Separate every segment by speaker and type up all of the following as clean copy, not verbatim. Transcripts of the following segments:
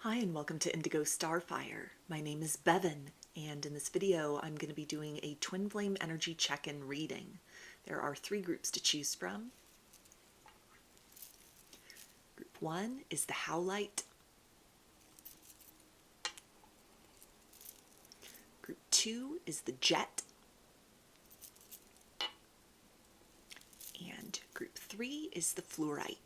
Speaker 1: Hi and welcome to Indigo Starfire. My name is Bevin, and in this video I'm going to be doing a twin flame energy check-in reading. There are 3 groups to choose from. Group 1 is the Howlite. Group 2 is the Jet. And group 3 is the Fluorite.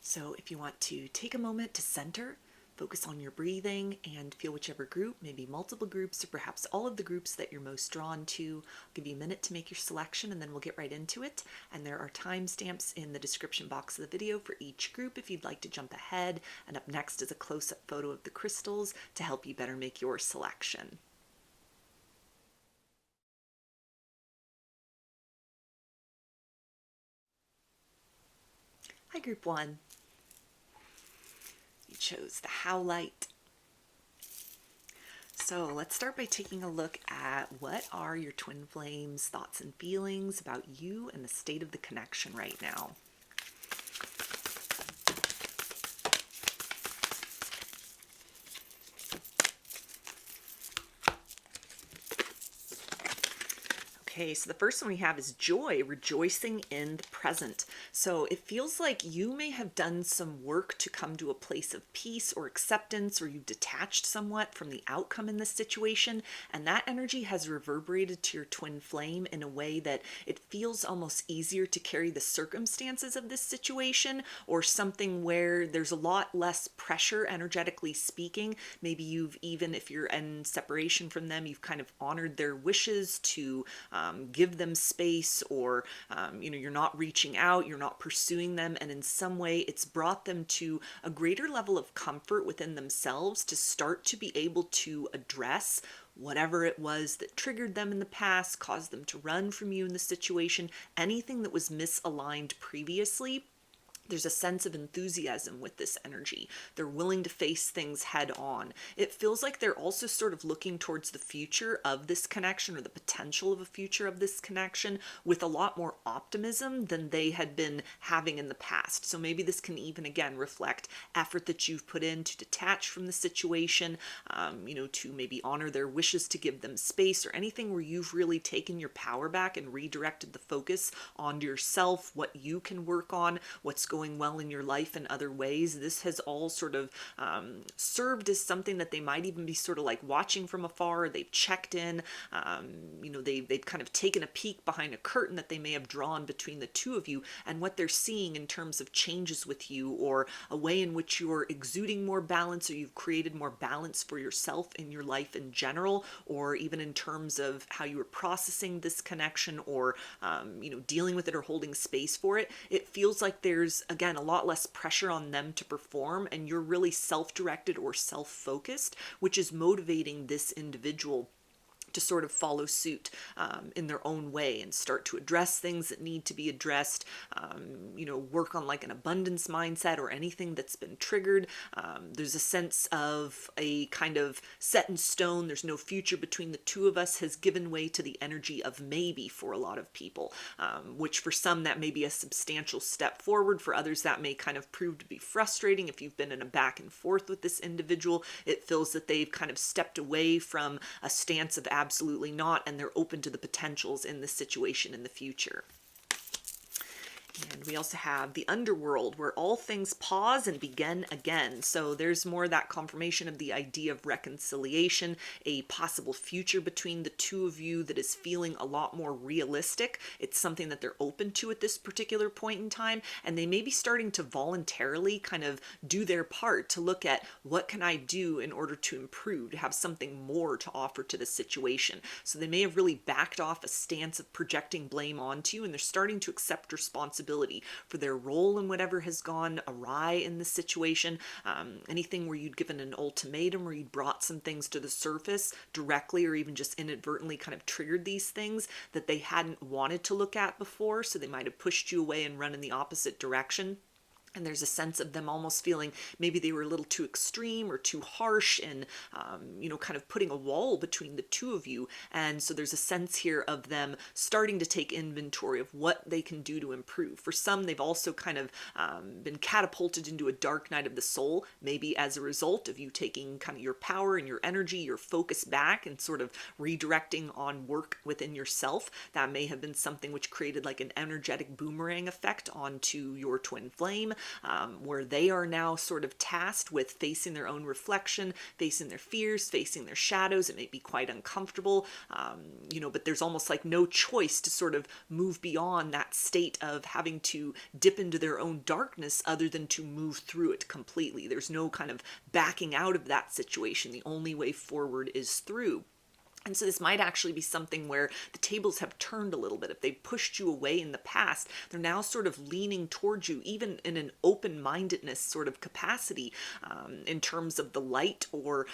Speaker 1: So if you want to take a moment to center, focus on your breathing, and feel whichever group, maybe multiple groups, or perhaps all of the groups that you're most drawn to. I'll give you a minute to make your selection and then we'll get right into it. And there are timestamps in the description box of the video for each group if you'd like to jump ahead. And up next is a close-up photo of the crystals to help you better make your selection. Hi, Group 1. You chose the Howlite. So let's start by taking a look at what are your twin flames' thoughts and feelings about you and the state of the connection right now. Okay, so the first one we have is joy, rejoicing in the present. So it feels like you may have done some work to come to a place of peace or acceptance, or you've detached somewhat from the outcome in this situation, and that energy has reverberated to your twin flame in a way that it feels almost easier to carry the circumstances of this situation, or something where there's a lot less pressure, energetically speaking. Maybe you've even, if you're in separation from them, you've kind of honored their wishes to give them space, or you're not reaching out, you're not pursuing them, and in some way it's brought them to a greater level of comfort within themselves to start to be able to address whatever it was that triggered them in the past, caused them to run from you in the situation, anything that was misaligned previously. There's a sense of enthusiasm with this energy. They're willing to face things head on. It feels like they're also sort of looking towards the future of this connection, or the potential of a future of this connection, with a lot more optimism than they had been having in the past. So maybe this can even, again, reflect effort that you've put in to detach from the situation, to maybe honor their wishes, to give them space, or anything where you've really taken your power back and redirected the focus onto yourself, what you can work on, what's going well in your life in other ways. This has all sort of served as something that they might even be sort of like watching from afar. They've checked in, they've kind of taken a peek behind a curtain that they may have drawn between the two of you, and what they're seeing in terms of changes with you, or a way in which you're exuding more balance, or you've created more balance for yourself in your life in general, or even in terms of how you were processing this connection, or dealing with it or holding space for it. It feels like there's, again, a lot less pressure on them to perform, and you're really self-directed or self-focused, which is motivating this individual to sort of follow suit in their own way and start to address things that need to be addressed, work on like an abundance mindset or anything that's been triggered. There's a sense of a kind of set in stone, there's no future between the two of us, has given way to the energy of maybe for a lot of people, which for some that may be a substantial step forward. For others that may kind of prove to be frustrating. If you've been in a back and forth with this individual, it feels that they've kind of stepped away from a stance of absolutely not, and they're open to the potentials in this situation in the future. And we also have the underworld, where all things pause and begin again. So there's more of that confirmation of the idea of reconciliation, a possible future between the two of you that is feeling a lot more realistic. It's something that they're open to at this particular point in time, and they may be starting to voluntarily kind of do their part to look at, what can I do in order to improve, to have something more to offer to the situation. So they may have really backed off a stance of projecting blame onto you, and they're starting to accept responsibility for their role in whatever has gone awry in the situation. Anything where you'd given an ultimatum, or you'd brought some things to the surface directly, or even just inadvertently kind of triggered these things that they hadn't wanted to look at before, so they might have pushed you away and run in the opposite direction. And there's a sense of them almost feeling maybe they were a little too extreme or too harsh and, kind of putting a wall between the two of you. And so there's a sense here of them starting to take inventory of what they can do to improve. For some, they've also kind of been catapulted into a dark night of the soul, maybe as a result of you taking kind of your power and your energy, your focus back and sort of redirecting on work within yourself. That may have been something which created like an energetic boomerang effect onto your twin flame. Where they are now sort of tasked with facing their own reflection, facing their fears, facing their shadows. It may be quite uncomfortable, but there's almost like no choice to sort of move beyond that state of having to dip into their own darkness other than to move through it completely. There's no kind of backing out of that situation. The only way forward is through. And so this might actually be something where the tables have turned a little bit. If they pushed you away in the past, they're now sort of leaning towards you, even in an open-mindedness sort of capacity, in terms of the light or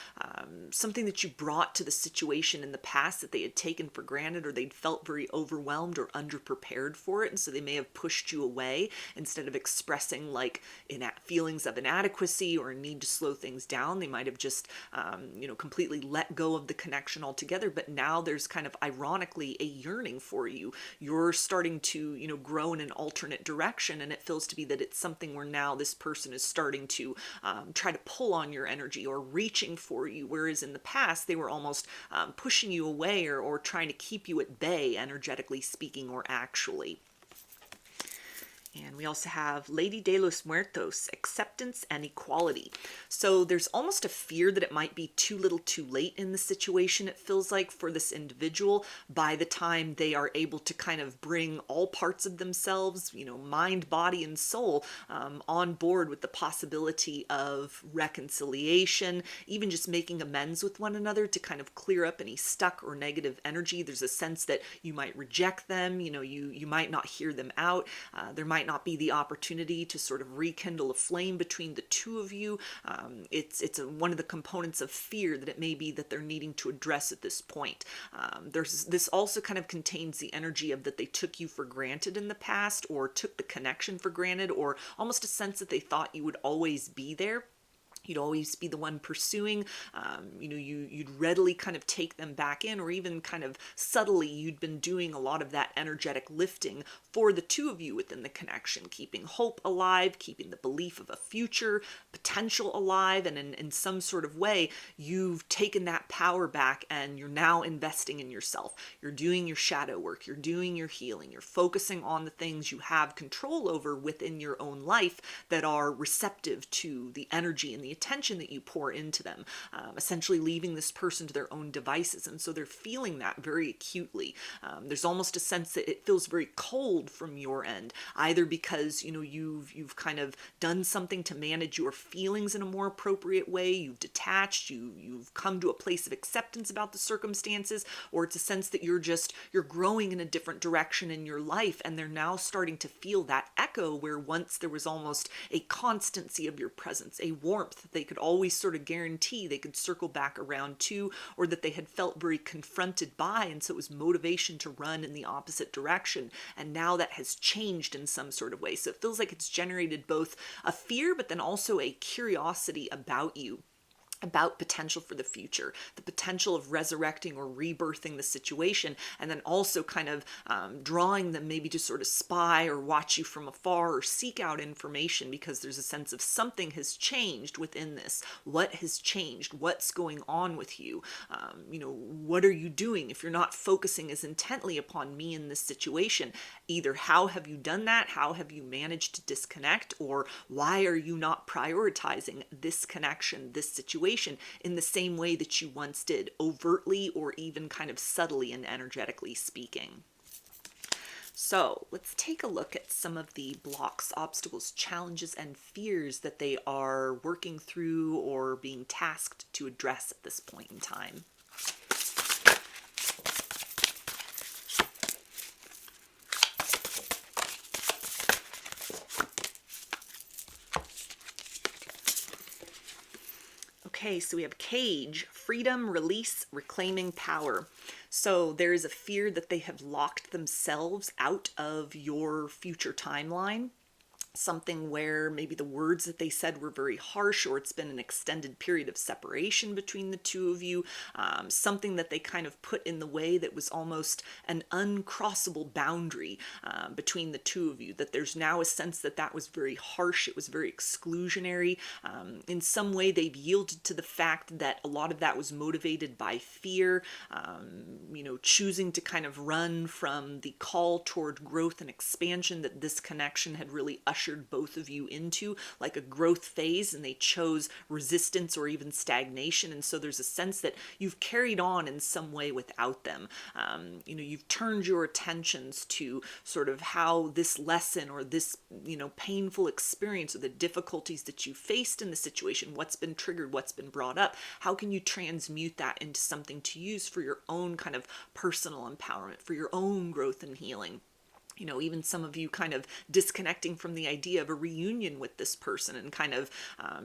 Speaker 1: something that you brought to the situation in the past that they had taken for granted, or they'd felt very overwhelmed or underprepared for it. And so they may have pushed you away instead of expressing like feelings of inadequacy or a need to slow things down. They might have just, completely let go of the connection altogether. But now there's kind of ironically a yearning for you. You're starting to, grow in an alternate direction, and it feels to be that it's something where now this person is starting to try to pull on your energy or reaching for you, whereas in the past they were almost pushing you away or trying to keep you at bay, energetically speaking or actually. And we also have Lady de los Muertos, acceptance and equality. So there's almost a fear that it might be too little too late in the situation, it feels like, for this individual by the time they are able to kind of bring all parts of themselves, mind, body, and soul on board with the possibility of reconciliation, even just making amends with one another to kind of clear up any stuck or negative energy. There's a sense that you might reject them, you might not hear them out. There might not be the opportunity to sort of rekindle a flame between the two of you. It's one of the components of fear that it may be that they're needing to address at this point. This also kind of contains the energy of that they took you for granted in the past, or took the connection for granted, or almost a sense that they thought you would always be there. You'd always be the one pursuing, you'd readily kind of take them back in, or even kind of subtly you'd been doing a lot of that energetic lifting for the two of you within the connection, keeping hope alive, keeping the belief of a future potential alive, and in some sort of way, you've taken that power back and you're now investing in yourself. You're doing your shadow work, you're doing your healing, you're focusing on the things you have control over within your own life that are receptive to the energy and the attention that you pour into them, essentially leaving this person to their own devices. And so they're feeling that very acutely. There's almost a sense that it feels very cold from your end, either because you've kind of done something to manage your feelings in a more appropriate way, you've detached, you've come to a place of acceptance about the circumstances, or it's a sense that you're growing in a different direction in your life, and they're now starting to feel that echo where once there was almost a constancy of your presence, a warmth that they could always sort of guarantee they could circle back around to, or that they had felt very confronted by, and so it was motivation to run in the opposite direction. And now that has changed in some sort of way. So it feels like it's generated both a fear, but then also a curiosity about you, about potential for the future, the potential of resurrecting or rebirthing the situation, and then also kind of drawing them maybe to sort of spy or watch you from afar or seek out information, because there's a sense of something has changed within this. What has changed? What's going on with you? What are you doing if you're not focusing as intently upon me in this situation? Either how have you done that? How have you managed to disconnect? Or why are you not prioritizing this connection, this situation, in the same way that you once did, overtly or even kind of subtly and energetically speaking? So let's take a look at some of the blocks, obstacles, challenges, and fears that they are working through or being tasked to address at this point in time. Okay, so we have cage, freedom, release, reclaiming power. So there is a fear that they have locked themselves out of your future timeline. something where maybe the words that they said were very harsh, or it's been an extended period of separation between the two of you, something that they kind of put in the way that was almost an uncrossable boundary between the two of you, that there's now a sense that that was very harsh, it was very exclusionary. In some way they've yielded to the fact that a lot of that was motivated by fear, choosing to kind of run from the call toward growth and expansion that this connection had really ushered both of you into, like a growth phase, and they chose resistance or even stagnation. And so there's a sense that you've carried on in some way without them. You've turned your attentions to sort of how this lesson or this, painful experience or the difficulties that you faced in the situation, what's been triggered, what's been brought up, how can you transmute that into something to use for your own kind of personal empowerment, for your own growth and healing. Even some of you kind of disconnecting from the idea of a reunion with this person and kind of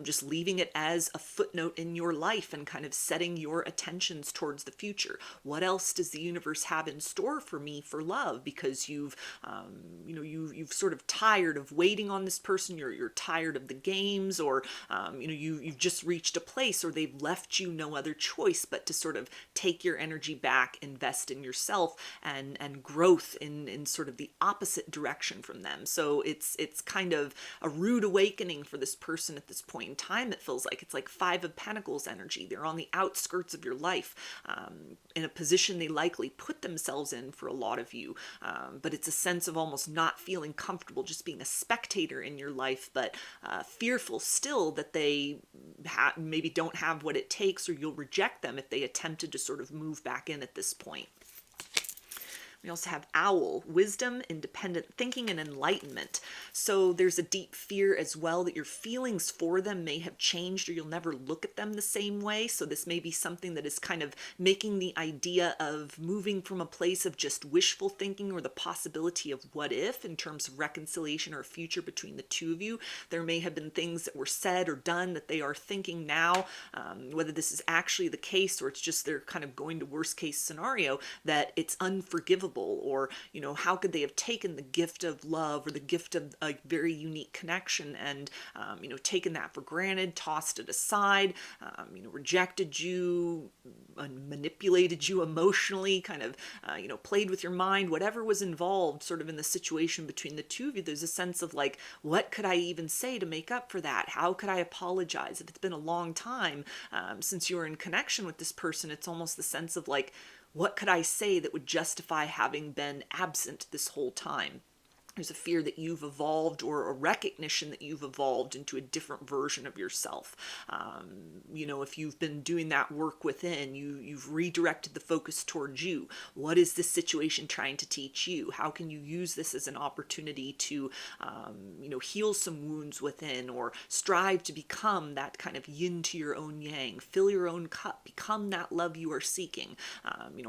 Speaker 1: just leaving it as a footnote in your life and kind of setting your attentions towards the future. What else does the universe have in store for me for love? Because you've sort of tired of waiting on this person. You're tired of the games, or you've just reached a place, or they've left you no other choice but to sort of take your energy back, invest in yourself, and growth in sort of the opposite direction from them. So it's kind of a rude awakening for this person at this point in time. It feels like it's like Five of Pentacles energy. They're on the outskirts of your life, in a position they likely put themselves in for a lot of you, but it's a sense of almost not feeling comfortable just being a spectator in your life, but fearful still that they maybe don't have what it takes, or you'll reject them if they attempted to sort of move back in at this point. We also have Owl, wisdom, independent thinking, and enlightenment. So there's a deep fear as well that your feelings for them may have changed, or you'll never look at them the same way. So this may be something that is kind of making the idea of moving from a place of just wishful thinking or the possibility of what if in terms of reconciliation or a future between the two of you. There may have been things that were said or done that they are thinking now, whether this is actually the case or it's just they're kind of going to worst case scenario, that it's unforgivable. Or, how could they have taken the gift of love or the gift of a very unique connection and, taken that for granted, tossed it aside, rejected you, manipulated you emotionally, kind of, played with your mind, whatever was involved sort of in the situation between the two of you. There's a sense of like, what could I even say to make up for that? How could I apologize? If it's been a long time since you were in connection with this person, it's almost the sense of like, what could I say that would justify having been absent this whole time? There's a fear that you've evolved, or a recognition that you've evolved into a different version of yourself. If you've been doing that work within, you've redirected the focus towards you. What is this situation trying to teach you? How can you use this as an opportunity to, heal some wounds within, or strive to become that kind of yin to your own yang, fill your own cup, become that love you are seeking.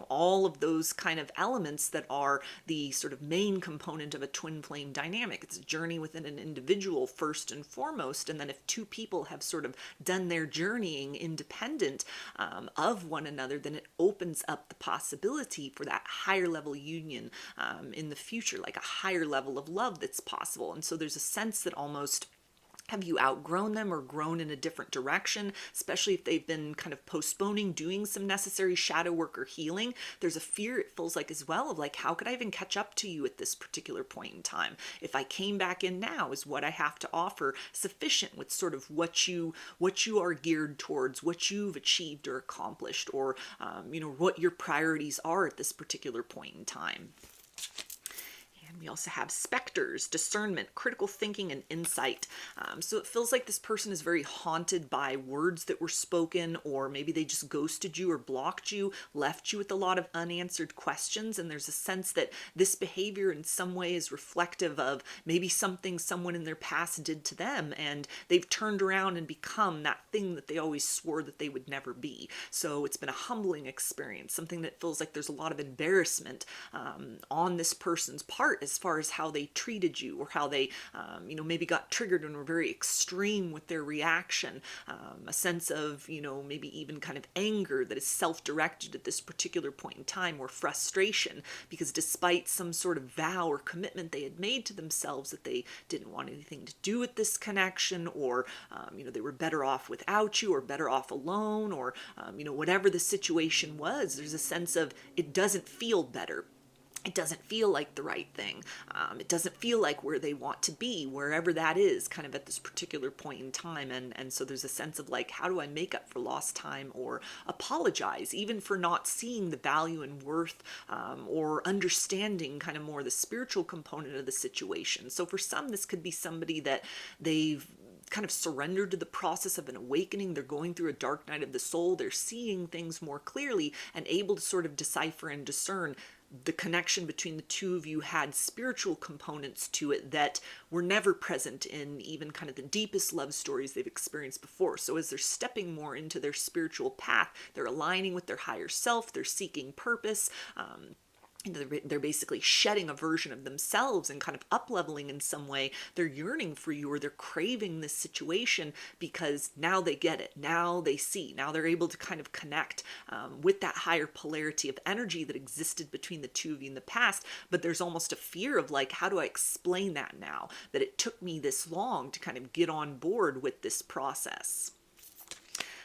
Speaker 1: All of those kind of elements that are the sort of main component of a twin flame dynamic. It's a journey within an individual first and foremost, and then if two people have sort of done their journeying independent of one another, then it opens up the possibility for that higher level union in the future, like a higher level of love that's possible. And so there's a sense that almost, have you outgrown them or grown in a different direction, especially if they've been kind of postponing doing some necessary shadow work or healing? There's a fear, it feels like, as well, of like, how could I even catch up to you at this particular point in time? If I came back in now, is what I have to offer sufficient with sort of what you are geared towards, what you've achieved or accomplished, or what your priorities are at this particular point in time? We also have specters, discernment, critical thinking, and insight. So it feels like this person is very haunted by words that were spoken, or maybe they just ghosted you or blocked you, left you with a lot of unanswered questions. And there's a sense that this behavior in some way is reflective of maybe something someone in their past did to them, and they've turned around and become that thing that they always swore that they would never be. So it's been a humbling experience, something that feels like there's a lot of embarrassment on this person's part as as far as how they treated you, or how they, maybe got triggered and were very extreme with their reaction. A sense of, maybe even kind of anger that is self-directed at this particular point in time, or frustration, because despite some sort of vow or commitment they had made to themselves that they didn't want anything to do with this connection, or, they were better off without you, or better off alone, or, whatever the situation was, there's a sense of it doesn't feel better. It doesn't feel like the right thing. It doesn't feel like where they want to be, wherever that is, kind of at this particular point in time. And so there's a sense of like, how do I make up for lost time, or apologize even for not seeing the value and worth, or understanding kind of more the spiritual component of the situation. So for some, this could be somebody that they've kind of surrendered to the process of an awakening. They're going through a dark night of the soul. They're seeing things more clearly and able to sort of decipher and discern the connection between the two of you had spiritual components to it that were never present in even kind of the deepest love stories they've experienced before. So as they're stepping more into their spiritual path, they're aligning with their higher self, they're seeking purpose, they're basically shedding a version of themselves and kind of up-leveling in some way. They're yearning for you, or they're craving this situation because now they get it. Now they see. Now they're able to kind of connect with that higher polarity of energy that existed between the two of you in the past. But there's almost a fear of like, how do I explain that now? That it took me this long to kind of get on board with this process.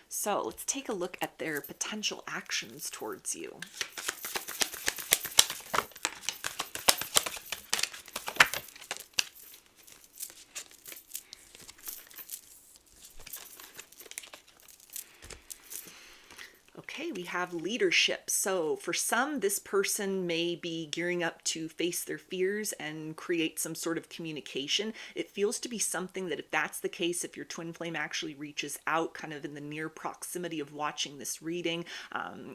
Speaker 1: So let's take a look at their potential actions towards you. Okay, we have leadership. So for some, this person may be gearing up to face their fears and create some sort of communication. It feels to be something that if that's the case, if your twin flame actually reaches out kind of in the near proximity of watching this reading,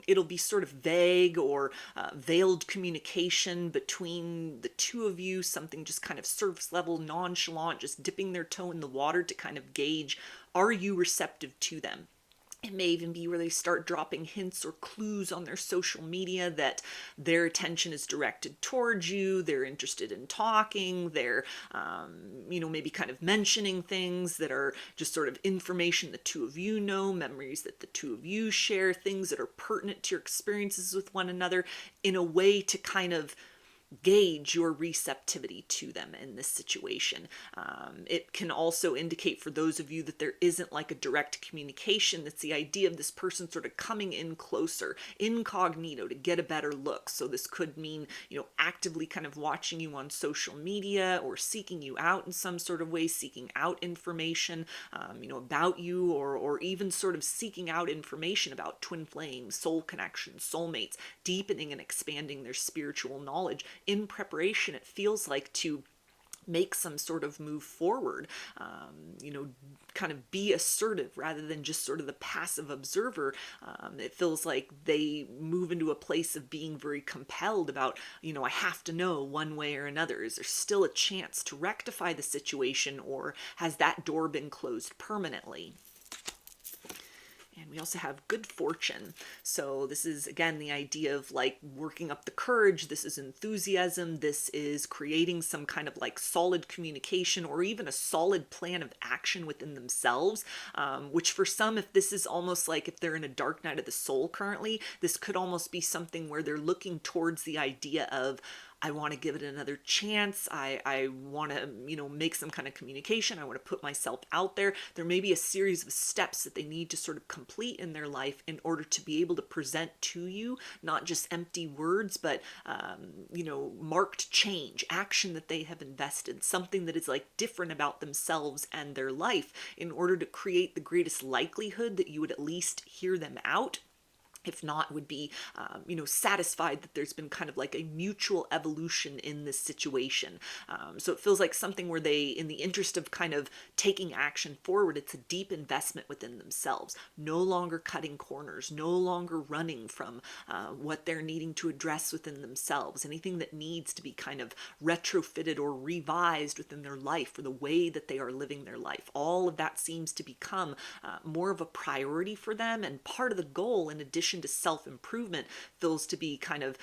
Speaker 1: it'll be sort of vague or veiled communication between the two of you, something just kind of surface level, nonchalant, just dipping their toe in the water to kind of gauge, are you receptive to them? It may even be where they start dropping hints or clues on their social media that their attention is directed towards you, they're interested in talking, they're, maybe kind of mentioning things that are just sort of information the two of you know, memories that the two of you share, things that are pertinent to your experiences with one another, in a way to kind of gauge your receptivity to them in this situation. It can also indicate for those of you that there isn't like a direct communication. That's the idea of this person sort of coming in closer, incognito, to get a better look. So this could mean, actively kind of watching you on social media, or seeking you out in some sort of way, seeking out information, about you, or even sort of seeking out information about twin flames, soul connections, soulmates, deepening and expanding their spiritual knowledge in preparation, it feels like, to make some sort of move forward, kind of be assertive rather than just sort of the passive observer. It feels like they move into a place of being very compelled about, I have to know one way or another. Is there still a chance to rectify the situation, or has that door been closed permanently? And we also have good fortune. So this is, again, the idea of like working up the courage. This is enthusiasm. This is creating some kind of like solid communication, or even a solid plan of action within themselves, which for some, if this is almost like if they're in a dark night of the soul currently, this could almost be something where they're looking towards the idea of, I want to give it another chance. I want to, make some kind of communication. I want to put myself out there. There may be a series of steps that they need to sort of complete in their life in order to be able to present to you, not just empty words, but, marked change, action that they have invested, something that is like different about themselves and their life, in order to create the greatest likelihood that you would at least hear them out. If not, would be, satisfied that there's been kind of like a mutual evolution in this situation. So it feels like something where they, in the interest of kind of taking action forward, it's a deep investment within themselves, no longer cutting corners, no longer running from what they're needing to address within themselves, anything that needs to be kind of retrofitted or revised within their life, or the way that they are living their life. All of that seems to become more of a priority for them, and part of the goal, in addition connection to self-improvement feels to be kind of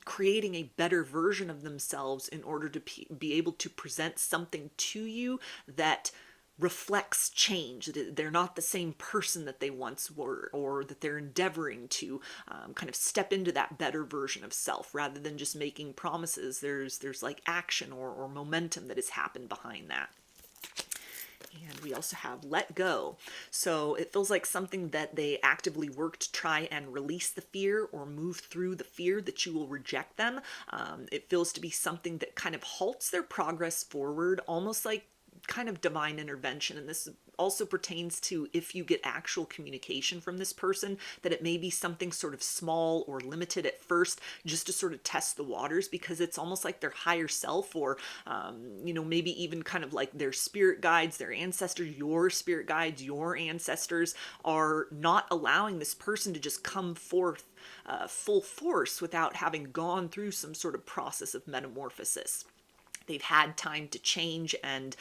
Speaker 1: creating a better version of themselves in order to be able to present something to you that reflects change. They're not the same person that they once were, or that they're endeavoring to kind of step into that better version of self rather than just making promises. There's like action or momentum that has happened behind that. And we also have let go. So it feels like something that they actively work to try and release the fear or move through the fear that you will reject them. It feels to be something that kind of halts their progress forward, almost like kind of divine intervention. And this also pertains to if you get actual communication from this person, that it may be something sort of small or limited at first, just to sort of test the waters, because it's almost like their higher self, or maybe even kind of like their spirit guides, their ancestors, your spirit guides, your ancestors are not allowing this person to just come forth full force without having gone through some sort of process of metamorphosis. They've had time to change, and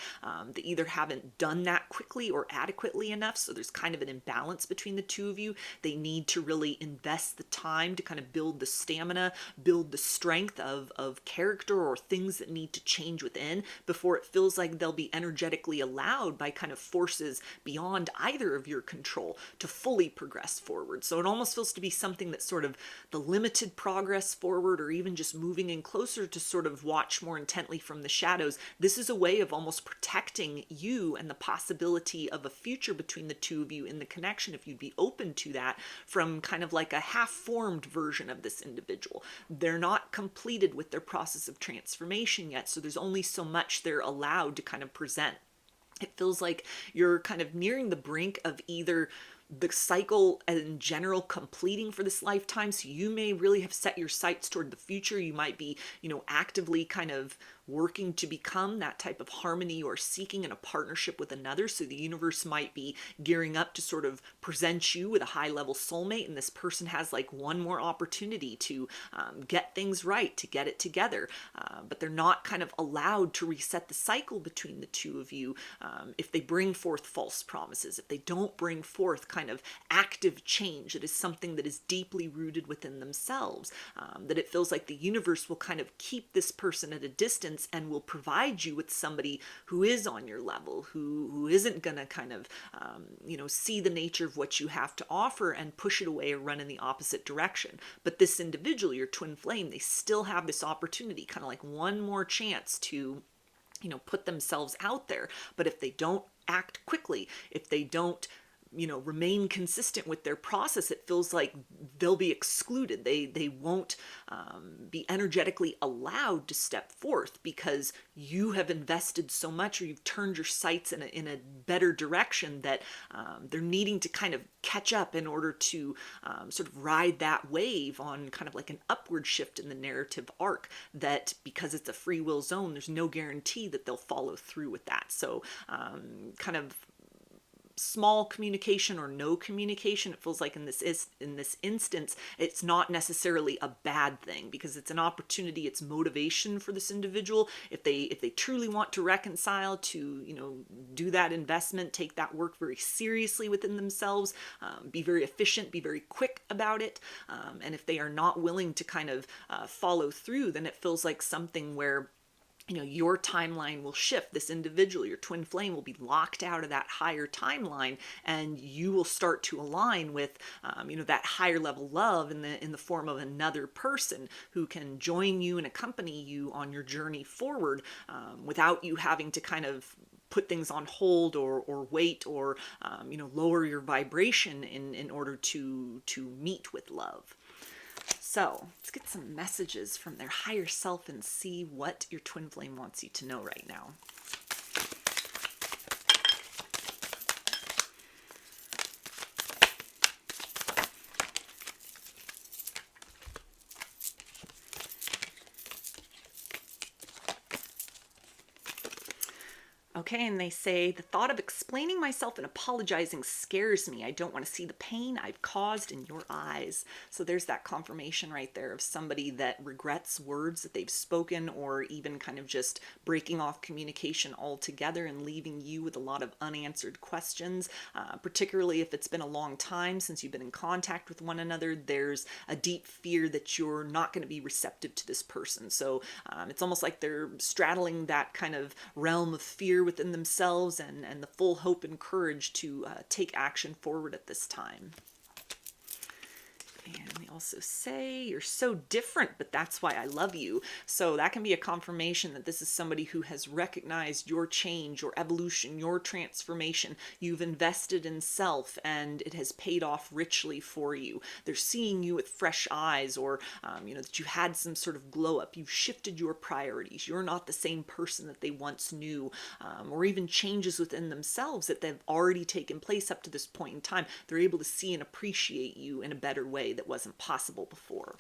Speaker 1: they either haven't done that quickly or adequately enough. So there's kind of an imbalance between the two of you. They need to really invest the time to kind of build the stamina, build the strength of character or things that need to change within before it feels like they'll be energetically allowed by kind of forces beyond either of your control to fully progress forward. So it almost feels to be something that's sort of the limited progress forward, or even just moving in closer to sort of watch more intently from the shadows. This is a way of almost protecting you and the possibility of a future between the two of you in the connection, if you'd be open to that, from kind of like a half-formed version of this individual. They're not completed with their process of transformation yet, so there's only so much they're allowed to kind of present. It feels like you're kind of nearing the brink of either the cycle in general completing for this lifetime. So you may really have set your sights toward the future. You might be, actively kind of working to become that type of harmony or seeking in a partnership with another. So the universe might be gearing up to sort of present you with a high level soulmate, and this person has like one more opportunity to get things right, to get it together. But they're not kind of allowed to reset the cycle between the two of you if they bring forth false promises, if they don't bring forth kind of active change that is something that is deeply rooted within themselves, that it feels like the universe will kind of keep this person at a distance and will provide you with somebody who is on your level, who isn't going to kind of, see the nature of what you have to offer and push it away or run in the opposite direction. But this individual, your twin flame, they still have this opportunity, kind of like one more chance to, put themselves out there. But if they don't act quickly, if they don't remain consistent with their process, it feels like they'll be excluded. They won't be energetically allowed to step forth because you have invested so much, or you've turned your sights in a better direction, that they're needing to kind of catch up in order to sort of ride that wave on kind of like an upward shift in the narrative arc, that because it's a free will zone, there's no guarantee that they'll follow through with that. So kind of small communication or no communication, it feels like in this instance, it's not necessarily a bad thing, because it's an opportunity, it's motivation for this individual. If they truly want to reconcile, to do that investment, take that work very seriously within themselves, be very efficient, be very quick about it, and if they are not willing to kind of follow through, then it feels like something where your timeline will shift. This individual, your twin flame, will be locked out of that higher timeline, and you will start to align with, that higher level love in the form of another person who can join you and accompany you on your journey forward, without you having to kind of put things on hold or wait or, lower your vibration in order to meet with love. So let's get some messages from their higher self and see what your twin flame wants you to know right now. Okay, and they say, the thought of explaining myself and apologizing scares me. I don't want to see the pain I've caused in your eyes. So there's that confirmation right there of somebody that regrets words that they've spoken, or even kind of just breaking off communication altogether and leaving you with a lot of unanswered questions, particularly if it's been a long time since you've been in contact with one another. There's a deep fear that you're not going to be receptive to this person. So it's almost like they're straddling that kind of realm of fear within themselves and the full hope and courage to take action forward at this time. And they also say, you're so different, but that's why I love you. So that can be a confirmation that this is somebody who has recognized your change, your evolution, your transformation. You've invested in self and it has paid off richly for you. They're seeing you with fresh eyes, or, that you had some sort of glow up. You've shifted your priorities. You're not the same person that they once knew, or even changes within themselves that they've already taken place up to this point in time. They're able to see and appreciate you in a better way that wasn't possible before.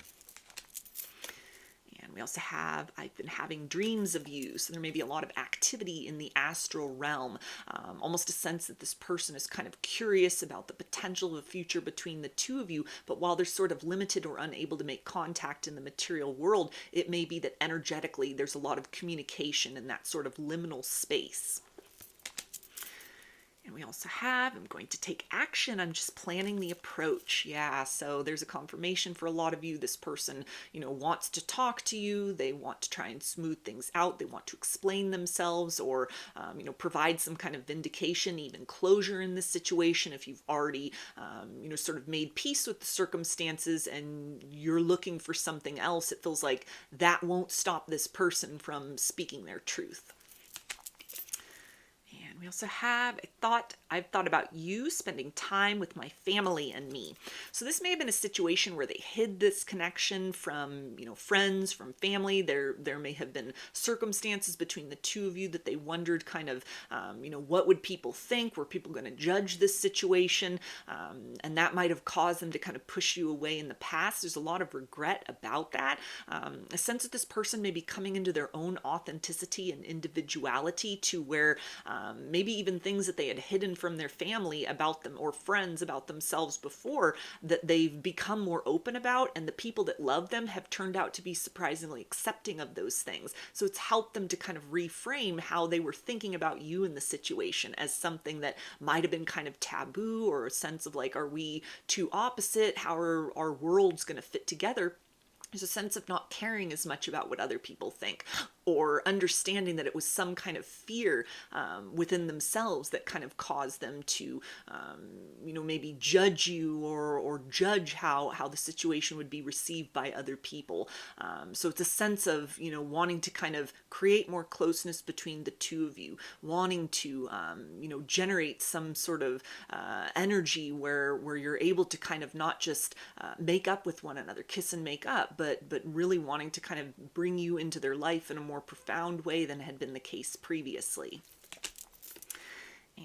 Speaker 1: And we also have, I've been having dreams of you. So there may be a lot of activity in the astral realm, almost a sense that this person is kind of curious about the potential of a future between the two of you. But while they're sort of limited or unable to make contact in the material world, it may be that energetically there's a lot of communication in that sort of liminal space. And we also have, I'm going to take action. I'm just planning the approach. Yeah, so there's a confirmation for a lot of you. This person, wants to talk to you. They want to try and smooth things out. They want to explain themselves, or, provide some kind of vindication, even closure in this situation. If you've already, sort of made peace with the circumstances and you're looking for something else, it feels like that won't stop this person from speaking their truth. We also have, I've thought about you spending time with my family and me. So this may have been a situation where they hid this connection from, friends, from family. There may have been circumstances between the two of you that they wondered kind of, what would people think? Were people going to judge this situation? And that might have caused them to kind of push you away in the past. There's a lot of regret about that. A sense that this person may be coming into their own authenticity and individuality, to where maybe even things that they had hidden from their family about them, or friends about themselves before, that they've become more open about, and the people that love them have turned out to be surprisingly accepting of those things. So it's helped them to kind of reframe how they were thinking about you in the situation as something that might have been kind of taboo, or a sense of like, are we too opposite? How are our worlds going to fit together? There's a sense of not caring as much about what other people think, or understanding that it was some kind of fear within themselves that kind of caused them to, maybe judge you, or judge how the situation would be received by other people. So it's a sense of, wanting to kind of create more closeness between the two of you, wanting to, generate some sort of energy where you're able to kind of not just make up with one another, kiss and make up, but really wanting to kind of bring you into their life in a more profound way than had been the case previously.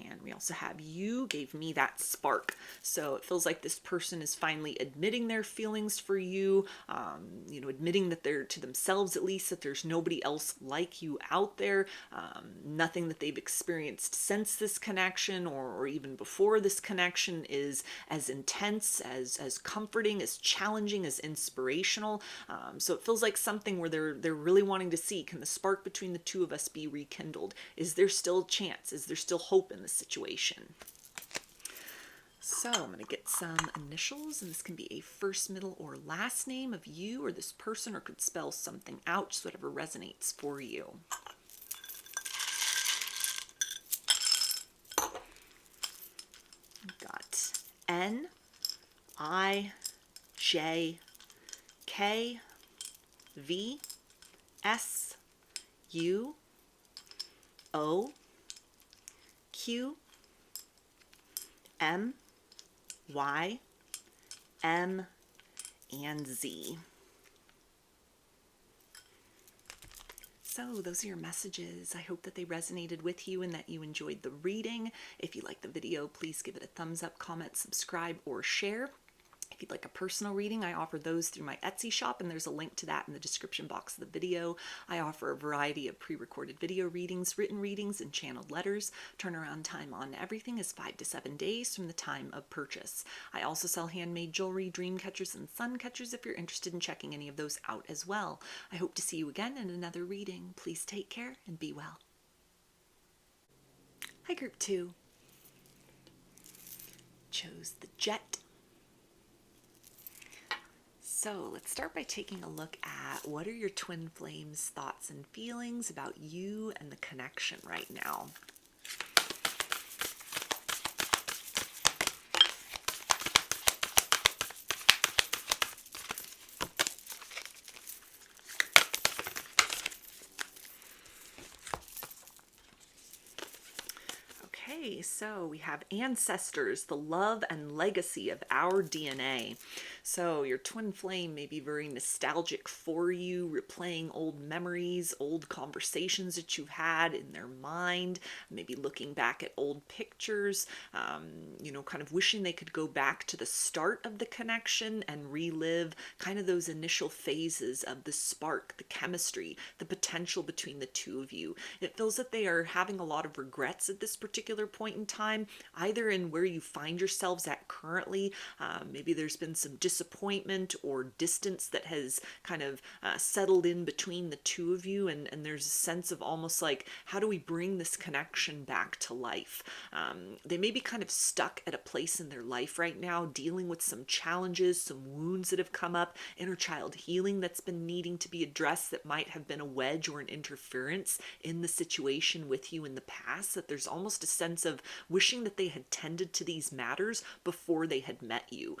Speaker 1: And we also have, you gave me that spark. So it feels like this person is finally admitting their feelings for you, admitting that they're, to themselves at least, that there's nobody else like you out there, nothing that they've experienced since this connection, or even before this connection, is as intense, as comforting, as challenging, as inspirational. So it feels like something where they're really wanting to see, can the spark between the two of us be rekindled? Is there still a chance? Is there still hope in the situation? So I'm going to get some initials, and this can be a first, middle, or last name of you or this person, or could spell something out, just whatever resonates for you. I've got N, I, J, K, V, S, U, O, Q, M, Y, M, and Z. So those are your messages. I hope that they resonated with you and that you enjoyed the reading. If you liked the video, please give it a thumbs up, comment, subscribe, or share. If If you'd like a personal reading, I offer those through my Etsy shop, and there's a link to that in the description box of the video. I offer a variety of pre-recorded video readings, written readings, and channeled letters. Turnaround time on everything is 5 to 7 days from the time of purchase. I also sell handmade jewelry, dream catchers, and sun catchers if you're interested in checking any of those out as well. I hope to see you again in another reading. Please take care and be well. Hi, Group 2. Chose the Jet. So let's start by taking a look at what are your twin flames' thoughts and feelings about you and the connection right now. Okay, so we have ancestors, the love and legacy of our DNA. So your twin flame may be very nostalgic for you, replaying old memories, old conversations that you've had in their mind, maybe looking back at old pictures, kind of wishing they could go back to the start of the connection and relive kind of those initial phases of the spark, the chemistry, the potential between the two of you. It feels that they are having a lot of regrets at this particular point in time, either in where you find yourselves at currently. Maybe there's been some disappointment or distance that has kind of settled in between the two of you, and there's a sense of almost like, how do we bring this connection back to life? They may be kind of stuck at a place in their life right now, dealing with some challenges, some wounds that have come up, inner child healing that's been needing to be addressed that might have been a wedge or an interference in the situation with you in the past, that there's almost a sense of wishing that they had tended to these matters before they had met you.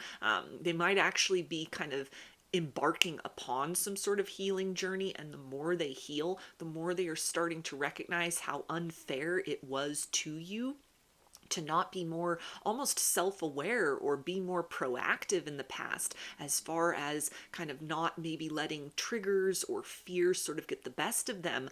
Speaker 1: They might actually be kind of embarking upon some sort of healing journey, and the more they heal, the more they are starting to recognize how unfair it was to you to not be more almost self-aware or be more proactive in the past, as far as kind of not maybe letting triggers or fears sort of get the best of them,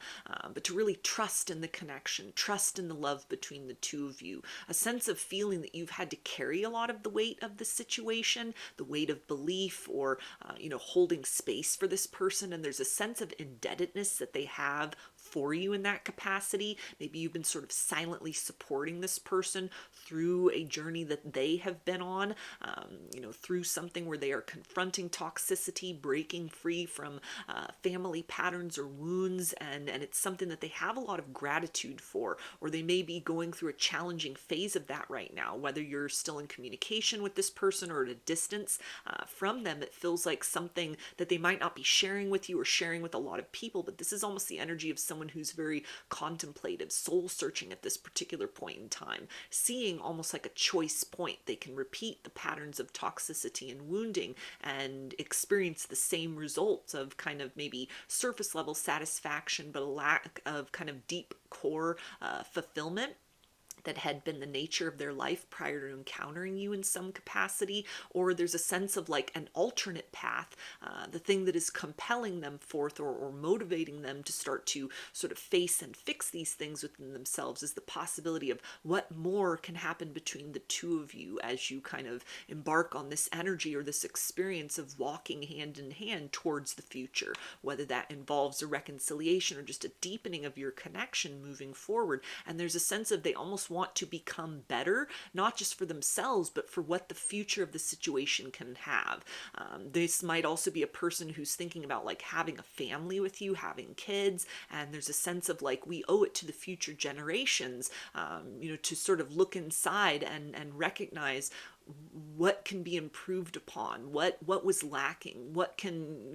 Speaker 1: but to really trust in the connection, trust in the love between the two of you. A sense of feeling that you've had to carry a lot of the weight of the situation, the weight of belief, or holding space for this person, and there's a sense of indebtedness that they have for you in that capacity. Maybe you've been sort of silently supporting this person through a journey that they have been on, through something where they are confronting toxicity, breaking free from family patterns or wounds, and it's something that they have a lot of gratitude for, or they may be going through a challenging phase of that right now, whether you're still in communication with this person or at a distance from them. It feels like something that they might not be sharing with you or sharing with a lot of people, but this is almost the energy of someone who's very contemplative, soul searching at this particular point in time, seeing almost like a choice point. They can repeat the patterns of toxicity and wounding and experience the same results of kind of maybe surface level satisfaction, but a lack of kind of deep core fulfillment that had been the nature of their life prior to encountering you in some capacity. Or there's a sense of like an alternate path, the thing that is compelling them forth or motivating them to start to sort of face and fix these things within themselves is the possibility of what more can happen between the two of you as you kind of embark on this energy or this experience of walking hand in hand towards the future, whether that involves a reconciliation or just a deepening of your connection moving forward. And there's a sense of they almost want to become better, not just for themselves, but for what the future of the situation can have. This might also be a person who's thinking about like having a family with you, having kids, and there's a sense of like, we owe it to the future generations, to sort of look inside and recognize what can be improved upon, what was lacking, what can,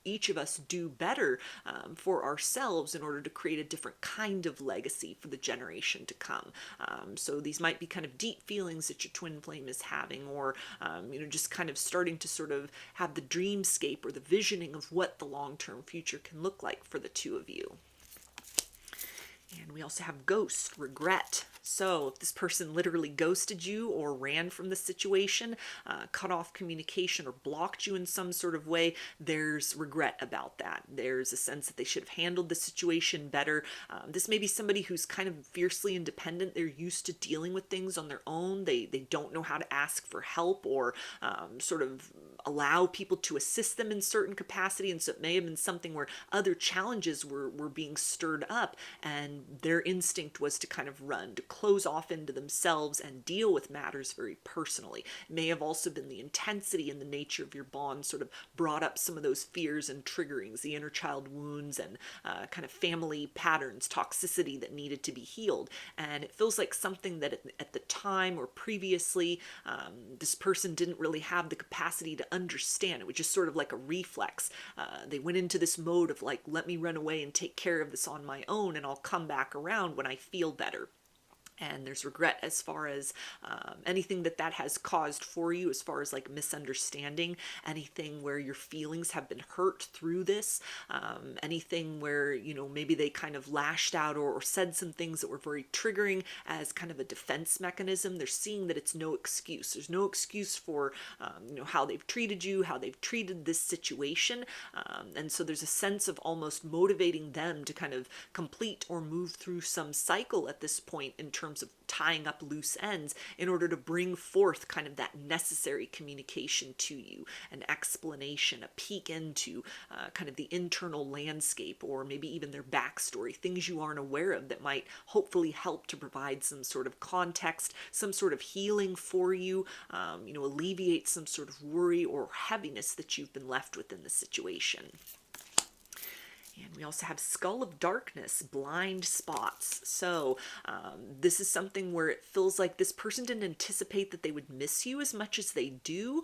Speaker 1: each of us do better for ourselves in order to create a different kind of legacy for the generation to come. So these might be kind of deep feelings that your twin flame is having, or, just kind of starting to sort of have the dreamscape or the visioning of what the long-term future can look like for the two of you. And we also have ghost, regret. So if this person literally ghosted you or ran from the situation, cut off communication or blocked you in some sort of way, there's regret about that. There's a sense that they should have handled the situation better. This may be somebody who's kind of fiercely independent. They're used to dealing with things on their own. They don't know how to ask for help or sort of allow people to assist them in certain capacity. And so it may have been something where other challenges were being stirred up, and their instinct was to kind of run, to close off into themselves and deal with matters very personally. It may have also been the intensity and the nature of your bond sort of brought up some of those fears and triggerings, the inner child wounds and kind of family patterns, toxicity that needed to be healed. And it feels like something that at the time or previously, this person didn't really have the capacity to understand. It was just sort of like a reflex. They went into this mode of like, let me run away and take care of this on my own, and I'll come back around when I feel better. And there's regret as far as anything that has caused for you, as far as like misunderstanding, anything where your feelings have been hurt through this, anything where, you know, maybe they kind of lashed out or said some things that were very triggering as kind of a defense mechanism. They're seeing that it's no excuse. There's no excuse for, you know, how they've treated you, how they've treated this situation. And so there's a sense of almost motivating them to kind of complete or move through some cycle at this point in terms of tying up loose ends in order to bring forth kind of that necessary communication to you, an explanation, a peek into kind of the internal landscape, or maybe even their backstory, things you aren't aware of that might hopefully help to provide some sort of context, some sort of healing for you, you know, alleviate some sort of worry or heaviness that you've been left with in the situation. And we also have Skull of Darkness, blind spots. So this is something where it feels like this person didn't anticipate that they would miss you as much as they do,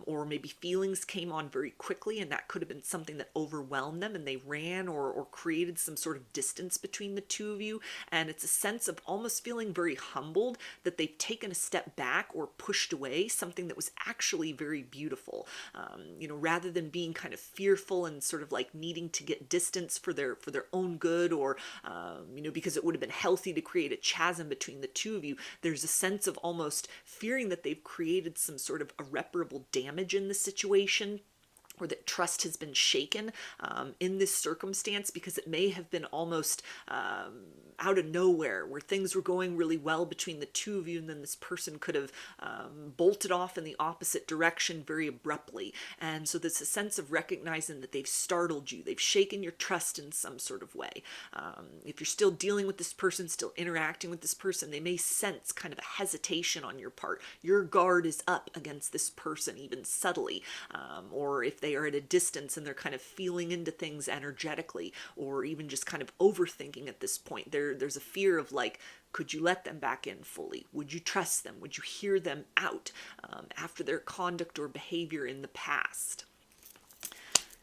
Speaker 1: or maybe feelings came on very quickly, and that could have been something that overwhelmed them, and they ran or created some sort of distance between the two of you. And it's a sense of almost feeling very humbled that they've taken a step back or pushed away something that was actually very beautiful. You know, rather than being kind of fearful and sort of like needing to get distance for their own good, or you know, because it would have been healthy to create a chasm between the two of you, there's a sense of almost fearing that they've created some sort of irreparable damage in the situation, or that trust has been shaken in this circumstance, because it may have been almost out of nowhere, where things were going really well between the two of you, and then this person could have bolted off in the opposite direction very abruptly. And so there's a sense of recognizing that they've startled you, they've shaken your trust in some sort of way. If you're still dealing with this person, still interacting with this person, they may sense kind of a hesitation on your part. Your guard is up against this person, even subtly, or if they are at a distance and they're kind of feeling into things energetically, or even just kind of overthinking at this point. There's a fear of like, could you let them back in fully? Would you trust them? Would you hear them out after their conduct or behavior in the past?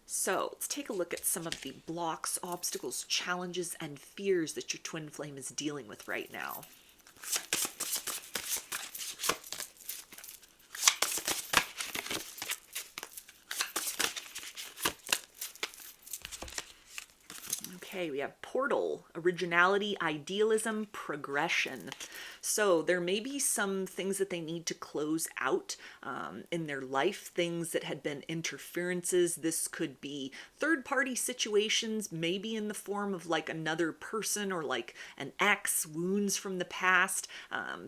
Speaker 1: So let's take a look at some of the blocks, obstacles, challenges, and fears that your twin flame is dealing with right now. Okay, we have portal, originality, idealism, progression. So there may be some things that they need to close out in their life, things that had been interferences. This could be third-party situations, maybe in the form of like another person or like an ex, wounds from the past,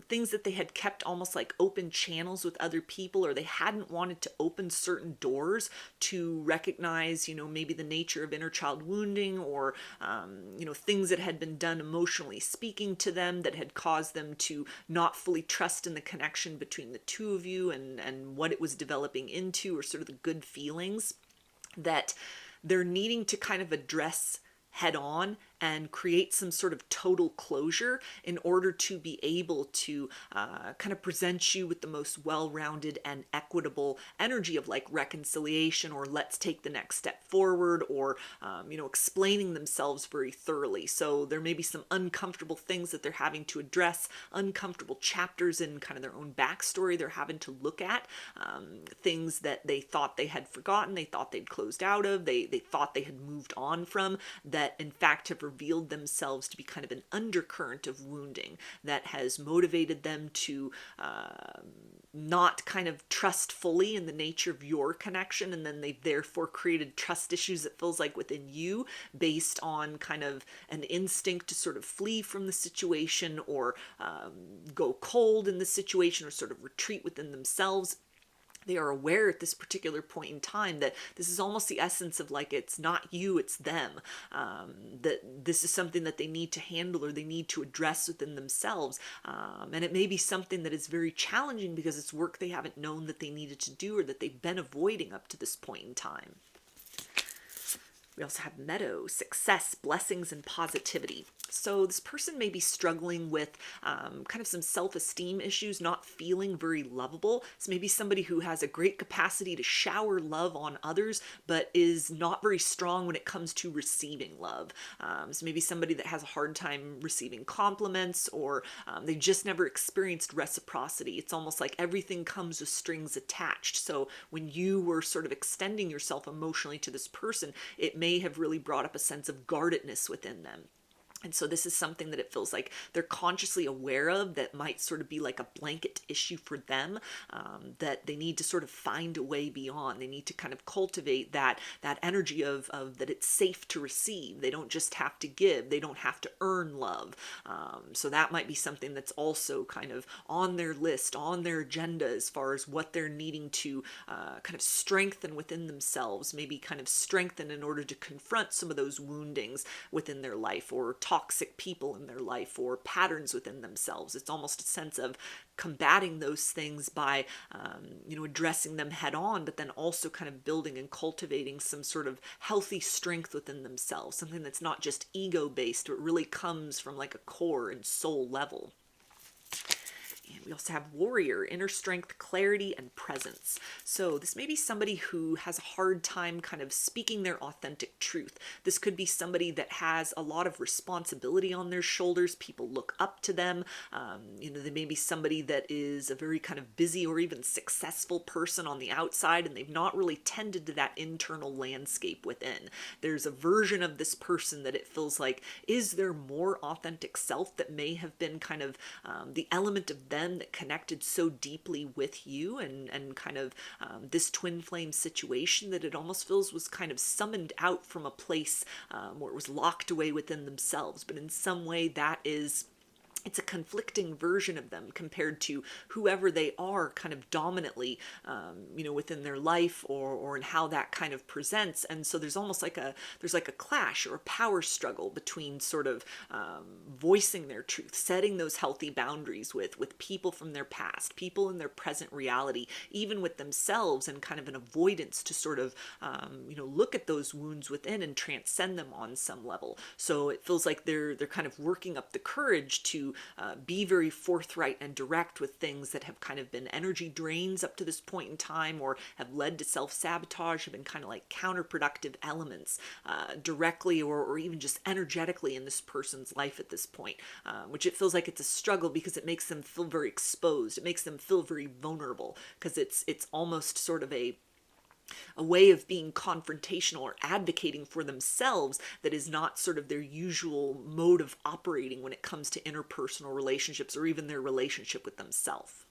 Speaker 1: things that they had kept almost like open channels with other people, or they hadn't wanted to open certain doors to recognize, you know, maybe the nature of inner child wounding, or you know, things that had been done emotionally speaking to them that had caused them to not fully trust in the connection between the two of you and what it was developing into, or sort of the good feelings that they're needing to kind of address head on and create some sort of total closure in order to be able to kind of present you with the most well-rounded and equitable energy of like reconciliation, or let's take the next step forward, or you know, explaining themselves very thoroughly. So there may be some uncomfortable things that they're having to address, uncomfortable chapters in kind of their own backstory they're having to look at, things that they thought they had forgotten, they thought they'd closed out of, they thought they had moved on from, that in fact have revealed themselves to be kind of an undercurrent of wounding that has motivated them to not kind of trust fully in the nature of your connection, and then they've therefore created trust issues, it feels like, within you, based on kind of an instinct to sort of flee from the situation, or go cold in the situation, or sort of retreat within themselves. They are aware at this particular point in time that this is almost the essence of, like, it's not you, it's them. That this is something that they need to handle, or they need to address within themselves. And it may be something that is very challenging because it's work they haven't known that they needed to do, or that they've been avoiding up to this point in time. We also have meadow, success, blessings, and positivity. So this person may be struggling with kind of some self-esteem issues, not feeling very lovable. So maybe somebody who has a great capacity to shower love on others, but is not very strong when it comes to receiving love. So maybe somebody that has a hard time receiving compliments, or they just never experienced reciprocity. It's almost like everything comes with strings attached. So when you were sort of extending yourself emotionally to this person, it may have really brought up a sense of guardedness within them. And so this is something that it feels like they're consciously aware of, that might sort of be like a blanket issue for them, that they need to sort of find a way beyond. They need to kind of cultivate that energy of that it's safe to receive. They don't just have to give. They don't have to earn love. So that might be something that's also kind of on their list, on their agenda, as far as what they're needing to kind of strengthen within themselves, maybe kind of strengthen in order to confront some of those woundings within their life, or toxic people in their life, or patterns within themselves. It's almost a sense of combating those things by, addressing them head on, but then also kind of building and cultivating some sort of healthy strength within themselves, something that's not just ego-based, but really comes from like a core and soul level. And we also have warrior, inner strength, clarity, and presence. So this may be somebody who has a hard time kind of speaking their authentic truth. This could be somebody that has a lot of responsibility on their shoulders. People look up to them. They may be somebody that is a very kind of busy or even successful person on the outside, and they've not really tended to that internal landscape within. There's a version of this person that it feels like is their more authentic self that may have been kind of the element of them that connected so deeply with you, and kind of this twin flame situation, that it almost feels was kind of summoned out from a place where it was locked away within themselves. But in some way it's a conflicting version of them compared to whoever they are kind of dominantly, within their life, or in how that kind of presents. And so there's almost like a clash or a power struggle between sort of voicing their truth, setting those healthy boundaries with people from their past, people in their present reality, even with themselves, and kind of an avoidance to sort of, look at those wounds within and transcend them on some level. So it feels like they're kind of working up the courage to be very forthright and direct with things that have kind of been energy drains up to this point in time, or have led to self-sabotage, have been kind of like counterproductive elements directly or even just energetically in this person's life at this point, which it feels like it's a struggle because it makes them feel very exposed. It makes them feel very vulnerable, because it's almost sort of a way of being confrontational or advocating for themselves that is not sort of their usual mode of operating when it comes to interpersonal relationships, or even their relationship with themselves.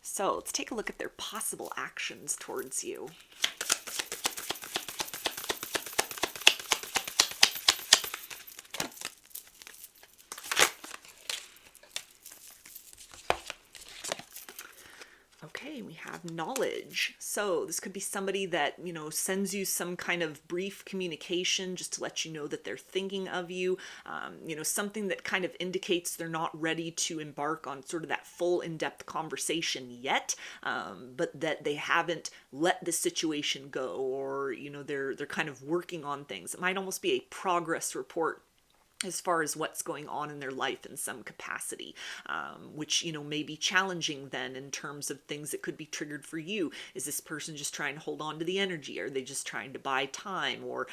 Speaker 1: So let's take a look at their possible actions towards you. Okay, we have knowledge. So this could be somebody that, sends you some kind of brief communication just to let you know that they're thinking of you, something that kind of indicates they're not ready to embark on sort of that full in-depth conversation yet, but that they haven't let the situation go, or, they're kind of working on things. It might almost be a progress report as far as what's going on in their life in some capacity, which, may be challenging then in terms of things that could be triggered for you. Is this person just trying to hold on to the energy? Are they just trying to buy time? Or,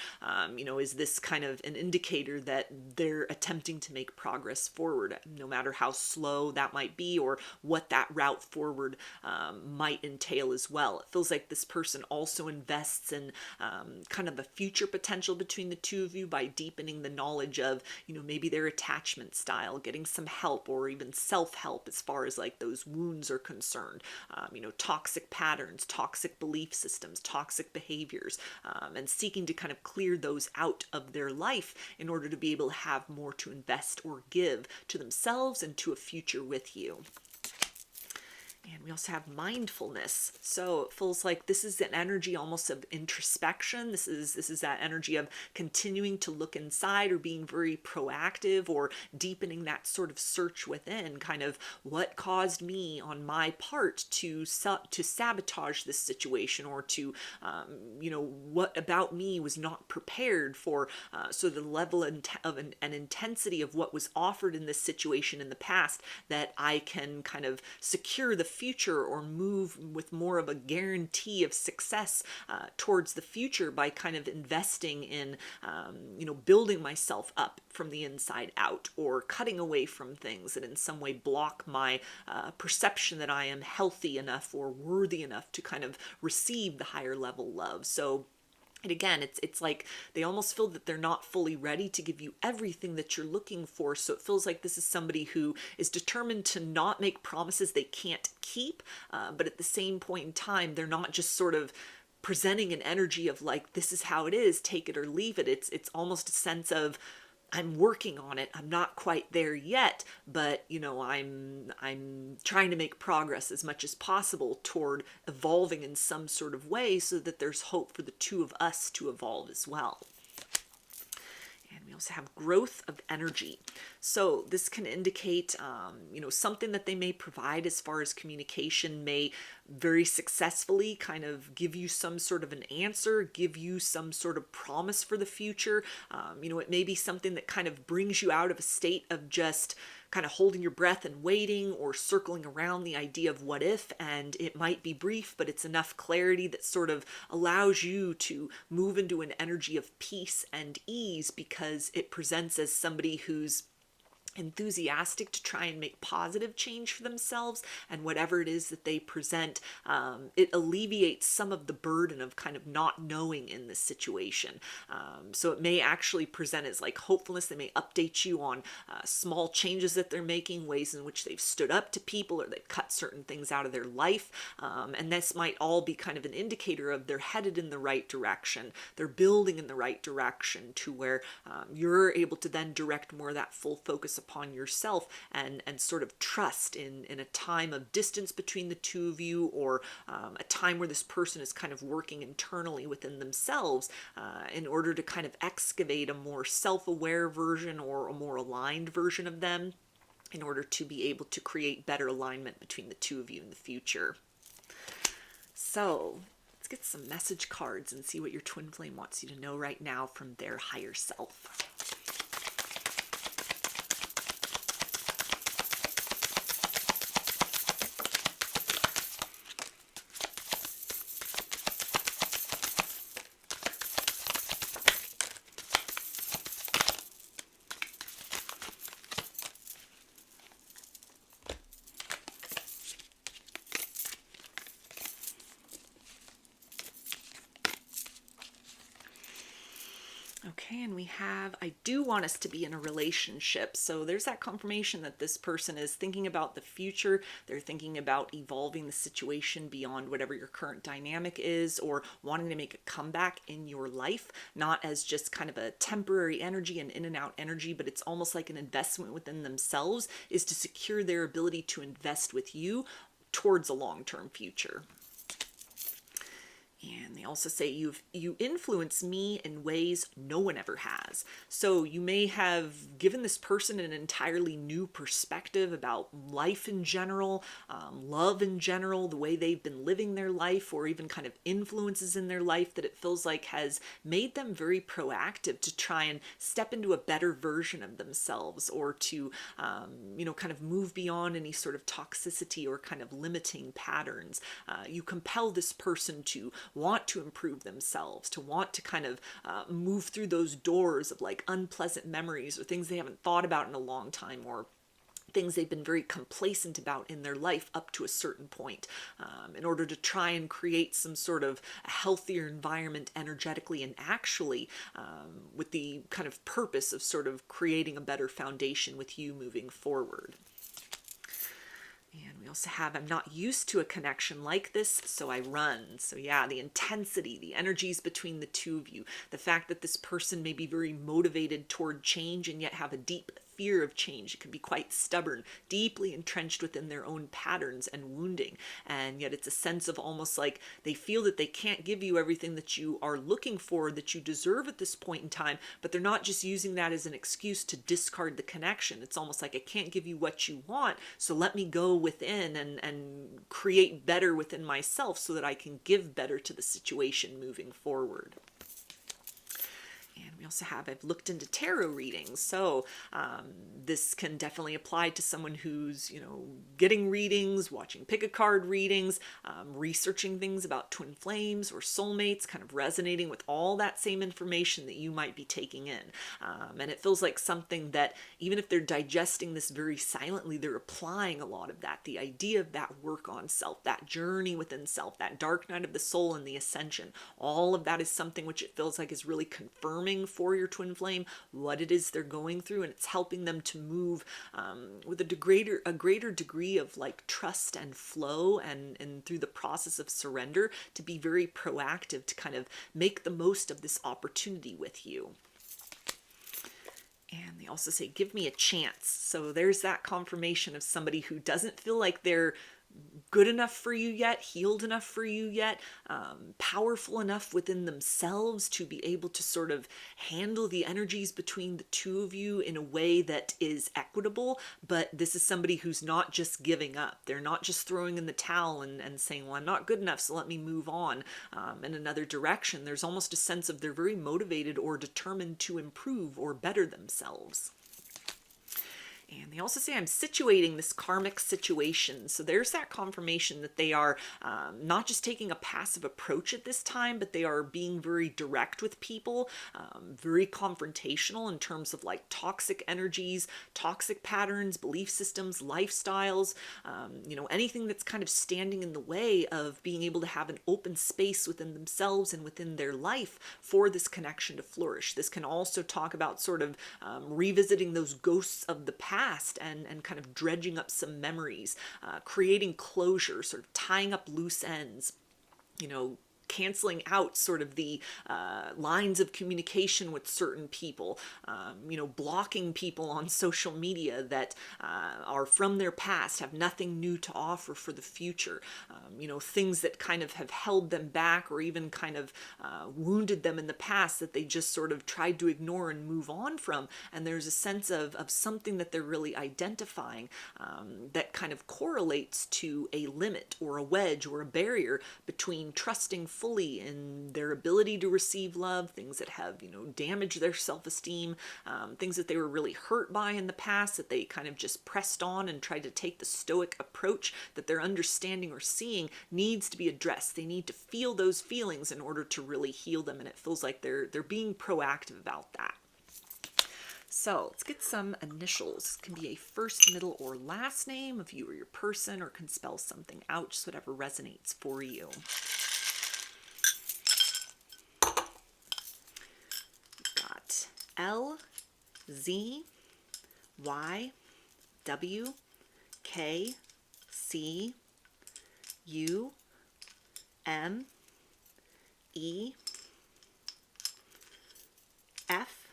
Speaker 1: is this kind of an indicator that they're attempting to make progress forward, no matter how slow that might be or what that route forward might entail as well? It feels like this person also invests in kind of the future potential between the two of you by deepening the knowledge of, maybe their attachment style, getting some help or even self-help as far as like those wounds are concerned, toxic patterns, toxic belief systems, toxic behaviors, and seeking to kind of clear those out of their life in order to be able to have more to invest or give to themselves and to a future with you. And we also have mindfulness. So it feels like this is an energy almost of introspection. This is that energy of continuing to look inside or being very proactive or deepening that sort of search within, kind of what caused me on my part to sabotage this situation, or to, what about me was not prepared for, so the level of an intensity of what was offered in this situation in the past, that I can kind of secure the future or move with more of a guarantee of success towards the future by kind of investing in, building myself up from the inside out, or cutting away from things that in some way block my perception that I am healthy enough or worthy enough to kind of receive the higher level love. So, and again, it's like they almost feel that they're not fully ready to give you everything that you're looking for. So it feels like this is somebody who is determined to not make promises they can't keep, but at the same point in time, they're not just sort of presenting an energy of like, this is how it is, take it or leave it. It's almost a sense of, I'm working on it. I'm not quite there yet, but I'm trying to make progress as much as possible toward evolving in some sort of way, so that there's hope for the two of us to evolve as well. And we also have growth of energy. So this can indicate, something that they may provide as far as communication may very successfully kind of give you some sort of an answer, give you some sort of promise for the future. It may be something that kind of brings you out of a state of just kind of holding your breath and waiting, or circling around the idea of what if, and it might be brief, but it's enough clarity that sort of allows you to move into an energy of peace and ease, because it presents as somebody who's enthusiastic to try and make positive change for themselves, and whatever it is that they present, it alleviates some of the burden of kind of not knowing in this situation. So it may actually present as like hopefulness. They may update you on small changes that they're making, ways in which they've stood up to people, or they've cut certain things out of their life, and this might all be kind of an indicator of they're headed in the right direction, they're building in the right direction, to where you're able to then direct more of that full focus upon yourself, and sort of trust in a time of distance between the two of you, or a time where this person is kind of working internally within themselves in order to kind of excavate a more self-aware version or a more aligned version of them, in order to be able to create better alignment between the two of you in the future. So let's get some message cards and see what your twin flame wants you to know right now from their higher self. Okay, and we have, I do want us to be in a relationship. So there's that confirmation that this person is thinking about the future. They're thinking about evolving the situation beyond whatever your current dynamic is, or wanting to make a comeback in your life, not as just kind of a temporary energy and in and out energy, but it's almost like an investment within themselves, is to secure their ability to invest with you towards a long-term future. And they also say you influence me in ways no one ever has. So you may have given this person an entirely new perspective about life in general, love in general, the way they've been living their life, or even kind of influences in their life that it feels like has made them very proactive to try and step into a better version of themselves, or to, kind of move beyond any sort of toxicity or kind of limiting patterns. You compel this person to want to improve themselves, to want to kind of move through those doors of like unpleasant memories or things they haven't thought about in a long time, or things they've been very complacent about in their life up to a certain point, in order to try and create some sort of a healthier environment energetically and actually, with the kind of purpose of sort of creating a better foundation with you moving forward. And we also have, I'm not used to a connection like this, so I run. So yeah, the intensity, the energies between the two of you, the fact that this person may be very motivated toward change and yet have a deep fear of change. It can be quite stubborn, deeply entrenched within their own patterns and wounding. And yet it's a sense of almost like they feel that they can't give you everything that you are looking for, that you deserve at this point in time, but they're not just using that as an excuse to discard the connection. It's almost like, I can't give you what you want, so let me go within and create better within myself so that I can give better to the situation moving forward. And we also have, I've looked into tarot readings. So this can definitely apply to someone who's, getting readings, watching pick-a-card readings, researching things about twin flames or soulmates, kind of resonating with all that same information that you might be taking in. And it feels like something that even if they're digesting this very silently, they're applying a lot of that. The idea of that work on self, that journey within self, that dark night of the soul and the ascension, all of that is something which it feels like is really confirming for your twin flame what it is they're going through, and it's helping them to move with a greater degree of like trust and flow, and through the process of surrender to be very proactive to kind of make the most of this opportunity with you. And they also say, give me a chance. So there's that confirmation of somebody who doesn't feel like they're good enough for you yet, healed enough for you yet, powerful enough within themselves to be able to sort of handle the energies between the two of you in a way that is equitable. But this is somebody who's not just giving up. They're not just throwing in the towel and saying, well, I'm not good enough, so let me move on in another direction. There's almost a sense of they're very motivated or determined to improve or better themselves. And they also say, I'm situating this karmic situation. So there's that confirmation that they are not just taking a passive approach at this time, but they are being very direct with people, very confrontational in terms of like toxic energies, toxic patterns, belief systems, lifestyles, anything that's kind of standing in the way of being able to have an open space within themselves and within their life for this connection to flourish. This can also talk about sort of revisiting those ghosts of the past and kind of dredging up some memories, creating closure, sort of tying up loose ends, canceling out sort of the lines of communication with certain people, blocking people on social media that are from their past, have nothing new to offer for the future, things that kind of have held them back or even kind of wounded them in the past that they just sort of tried to ignore and move on from. And there's a sense of something that they're really identifying that kind of correlates to a limit or a wedge or a barrier between trusting fully in their ability to receive love, things that have, damaged their self-esteem, things that they were really hurt by in the past that they kind of just pressed on and tried to take the stoic approach that they're understanding or seeing needs to be addressed. They need to feel those feelings in order to really heal them, and it feels like they're being proactive about that. So let's get some initials. It can be a first, middle, or last name of you or your person, or can spell something out, just whatever resonates for you. L, Z, Y, W, K, C, U, M, E, F,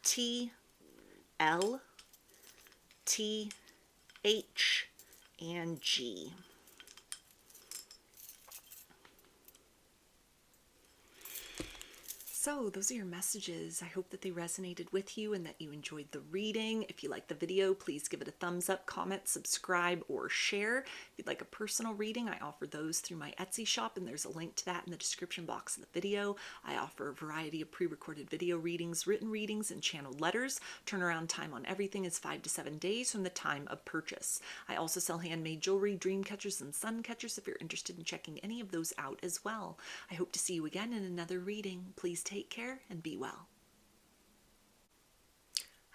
Speaker 1: T, L, T, H, and G. So those are your messages. I hope that they resonated with you and that you enjoyed the reading. If you liked the video, please give it a thumbs up, comment, subscribe, or share. If you'd like a personal reading, I offer those through my Etsy shop, and there's a link to that in the description box of the video. I offer a variety of pre-recorded video readings, written readings, and channeled letters. Turnaround time on everything is 5 to 7 days from the time of purchase. I also sell handmade jewelry, dream catchers, and sun catchers if you're interested in checking any of those out as well. I hope to see you again in another reading. Please take care and be well.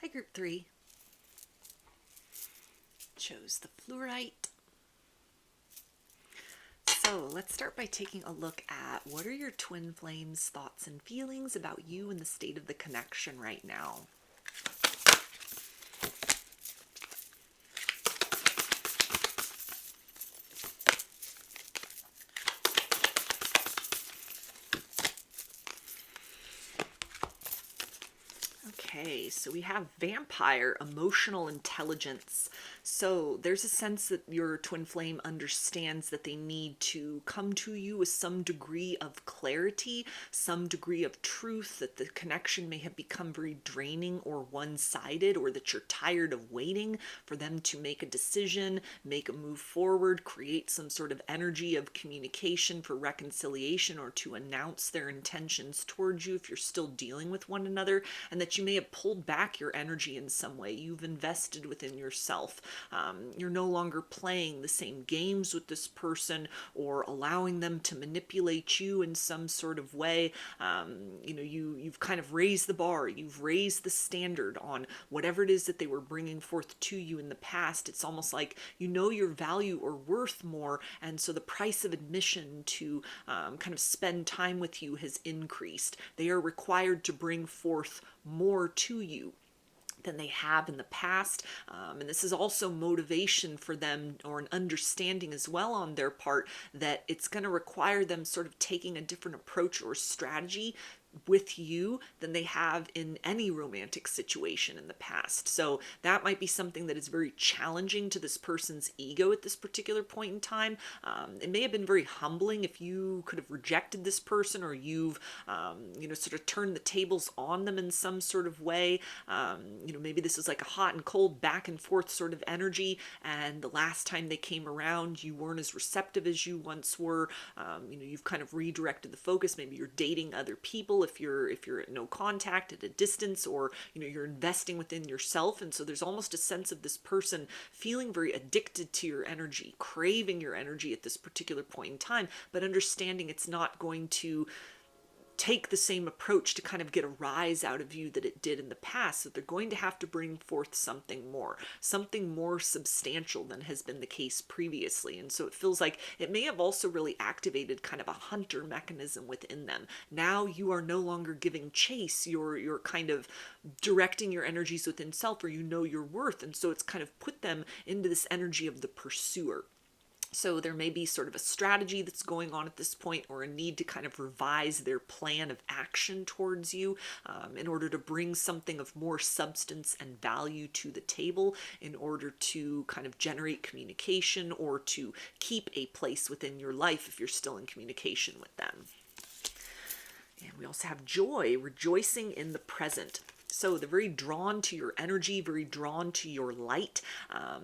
Speaker 1: Hi, Group 3. Chose the fluorite. So let's start by taking a look at what are your twin flames' thoughts and feelings about you and the state of the connection right now. Okay, so we have vampire, emotional intelligence. So there's a sense that your twin flame understands that they need to come to you with some degree of clarity, some degree of truth, that the connection may have become very draining or one-sided, or that you're tired of waiting for them to make a decision, make a move forward, create some sort of energy of communication for reconciliation, or to announce their intentions towards you if you're still dealing with one another, and that you may have pulled back your energy in some way. You've invested within yourself. You're no longer playing the same games with this person or allowing them to manipulate you in some sort of way. You've kind of raised the bar. You've raised the standard on whatever it is that they were bringing forth to you in the past. It's almost like you know your value or worth more, and so the price of admission to kind of spend time with you has increased. They are required to bring forth more to you than they have in the past. And this is also motivation for them, or an understanding as well on their part, that it's going to require them sort of taking a different approach or strategy with you than they have in any romantic situation in the past. So that might be something that is very challenging to this person's ego at this particular point in time. It may have been very humbling if you could have rejected this person, or you've sort of turned the tables on them in some sort of way. Maybe this is like a hot and cold back and forth sort of energy, and the last time they came around you weren't as receptive as you once were. You've kind of redirected the focus. Maybe you're dating other people if you're at no contact, at a distance, or you're investing within yourself. And so there's almost a sense of this person feeling very addicted to your energy, craving your energy at this particular point in time, but understanding it's not going to take the same approach to kind of get a rise out of you that it did in the past. So they're going to have to bring forth something more substantial than has been the case previously. And so it feels like it may have also really activated kind of a hunter mechanism within them. Now you are no longer giving chase. You're kind of directing your energies within self, or your worth. And so it's kind of put them into this energy of the pursuer. So there may be sort of a strategy that's going on at this point, or a need to kind of revise their plan of action towards you in order to bring something of more substance and value to the table, in order to kind of generate communication, or to keep a place within your life if you're still in communication with them. And we also have joy, rejoicing in the present. So they're very drawn to your energy, very drawn to your light.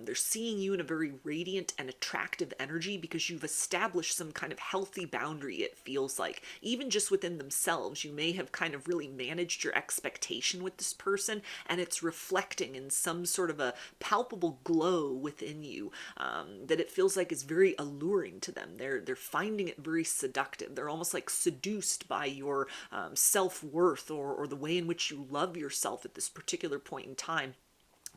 Speaker 1: They're seeing you in a very radiant and attractive energy because you've established some kind of healthy boundary, it feels like. Even just within themselves, you may have kind of really managed your expectation with this person, and it's reflecting in some sort of a palpable glow within you that it feels like is very alluring to them. They're finding it very seductive. They're almost like seduced by your self-worth, or the way in which you love yourself at this particular point in time.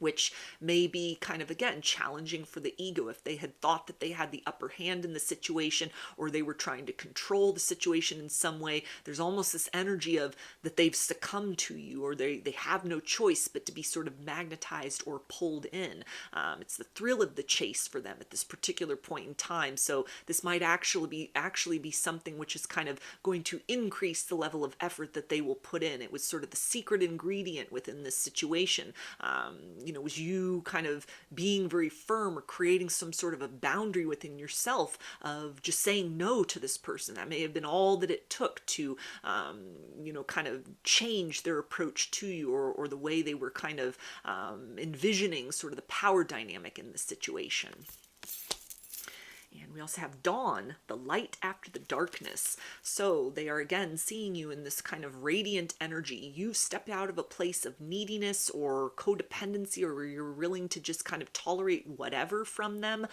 Speaker 1: which may be kind of, again, challenging for the ego. If they had thought that they had the upper hand in the situation, or they were trying to control the situation in some way, there's almost this energy of that they've succumbed to you, or they have no choice but to be sort of magnetized or pulled in. It's the thrill of the chase for them at this particular point in time. So this might actually be something which is kind of going to increase the level of effort that they will put in. It was sort of the secret ingredient within this situation. was you kind of being very firm or creating some sort of a boundary within yourself of just saying no to this person. That may have been all that it took to, kind of change their approach to you, or the way they were kind of envisioning sort of the power dynamic in the situation. And we also have dawn, the light after the darkness. So they are again seeing you in this kind of radiant energy. You've stepped out of a place of neediness or codependency, or where you're willing to just kind of tolerate whatever from them.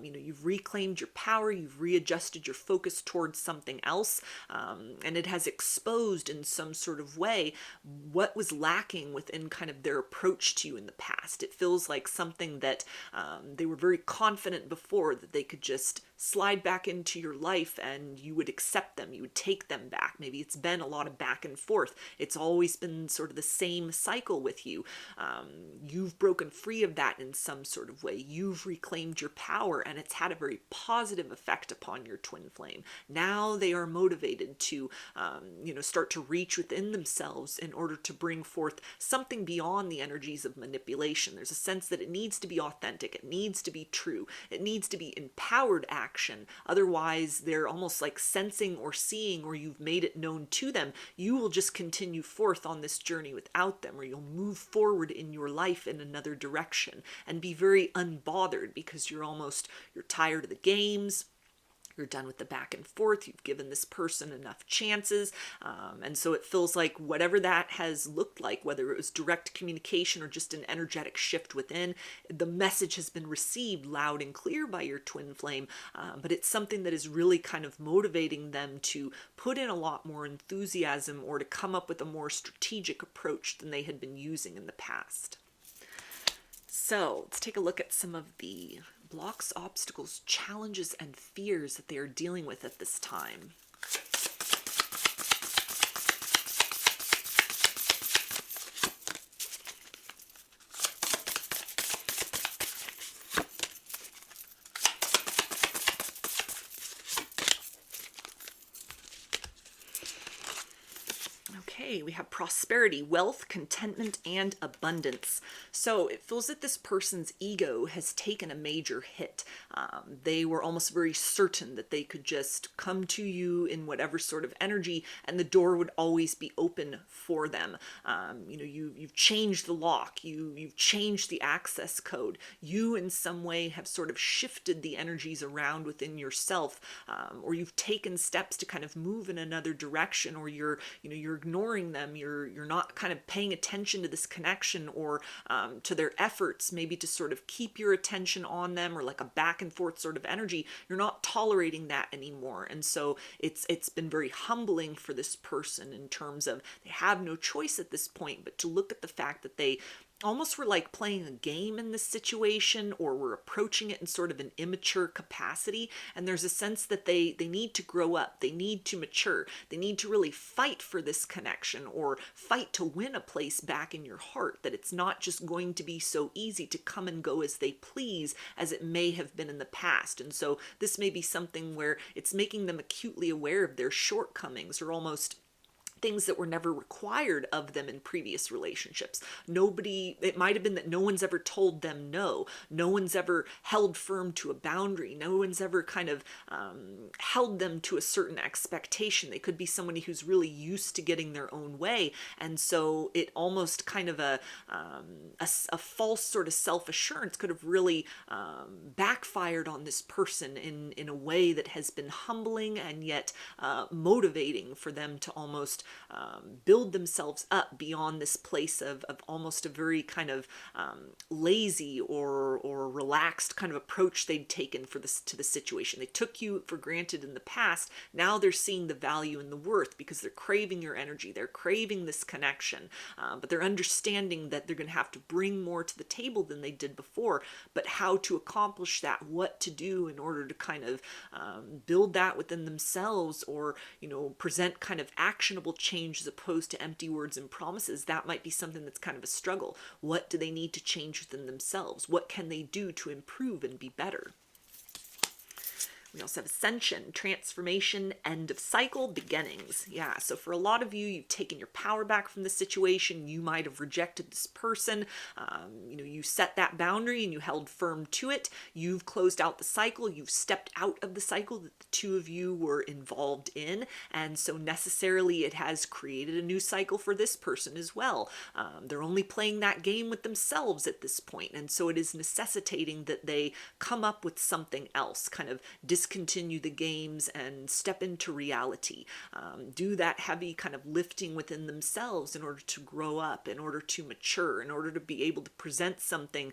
Speaker 1: You've reclaimed your power, you've readjusted your focus towards something else, and it has exposed in some sort of way what was lacking within kind of their approach to you in the past. It feels like something that they were very confident before that they could just slide back into your life and you would accept them, you would take them back. Maybe it's been a lot of back and forth. It's always been sort of the same cycle with you. You've broken free of that in some sort of way. You've reclaimed your power, and it's had a very positive effect upon your twin flame. Now they are motivated to, start to reach within themselves in order to bring forth something beyond the energies of manipulation. There's a sense that it needs to be authentic. It needs to be true. It needs to be empowered action. Otherwise, they're almost like sensing or seeing, or you've made it known to them, you will just continue forth on this journey without them, or you'll move forward in your life in another direction and be very unbothered because you're tired of the games. You're done with the back and forth. You've given this person enough chances. And so it feels like whatever that has looked like, whether it was direct communication or just an energetic shift within, the message has been received loud and clear by your twin flame. But it's something that is really kind of motivating them to put in a lot more enthusiasm, or to come up with a more strategic approach than they had been using in the past. So let's take a look at some of the blocks, obstacles, challenges, and fears that they are dealing with at this time. Okay, we have prosperity, wealth, contentment, and abundance. So it feels that this person's ego has taken a major hit. They were almost very certain that they could just come to you in whatever sort of energy, and the door would always be open for them. You've changed the lock, you've changed the access code. You in some way have sort of shifted the energies around within yourself, or you've taken steps to kind of move in another direction, or you're ignoring them. You're not kind of paying attention to this connection, or to their efforts, maybe to sort of keep your attention on them, or like a back and forth sort of energy. You're not tolerating that anymore. And so it's been very humbling for this person in terms of they have no choice at this point but to look at the fact that they almost were like playing a game in this situation, or were approaching it in sort of an immature capacity. And there's a sense that they need to grow up, they need to mature, they need to really fight for this connection, or fight to win a place back in your heart, that it's not just going to be so easy to come and go as they please as it may have been in the past. And so this may be something where it's making them acutely aware of their shortcomings, or almost things that were never required of them in previous relationships. It might have been that no one's ever told them no. No one's ever held firm to a boundary. No one's ever kind of held them to a certain expectation. They could be somebody who's really used to getting their own way. And so it almost kind of a false sort of self-assurance could have really backfired on this person in a way that has been humbling and yet motivating for them to almost build themselves up beyond this place of almost a very kind of lazy or relaxed kind of approach they'd taken to the situation. They took you for granted in the past. Now they're seeing the value and the worth because they're craving your energy. They're craving this connection, but they're understanding that they're going to have to bring more to the table than they did before. But how to accomplish that, what to do in order to kind of build that within themselves, or present kind of actionable change as opposed to empty words and promises, that might be something that's kind of a struggle. What do they need to change within themselves? What can they do to improve and be better? We also have ascension, transformation, end of cycle, beginnings. Yeah, so for a lot of you, you've taken your power back from the situation. You might have rejected this person. You set that boundary and you held firm to it. You've closed out the cycle. You've stepped out of the cycle that the two of you were involved in. And so necessarily it has created a new cycle for this person as well. They're only playing that game with themselves at this point. And so it is necessitating that they come up with something else, kind of discontinue the games and step into reality. Do that heavy kind of lifting within themselves in order to grow up, in order to mature, in order to be able to present something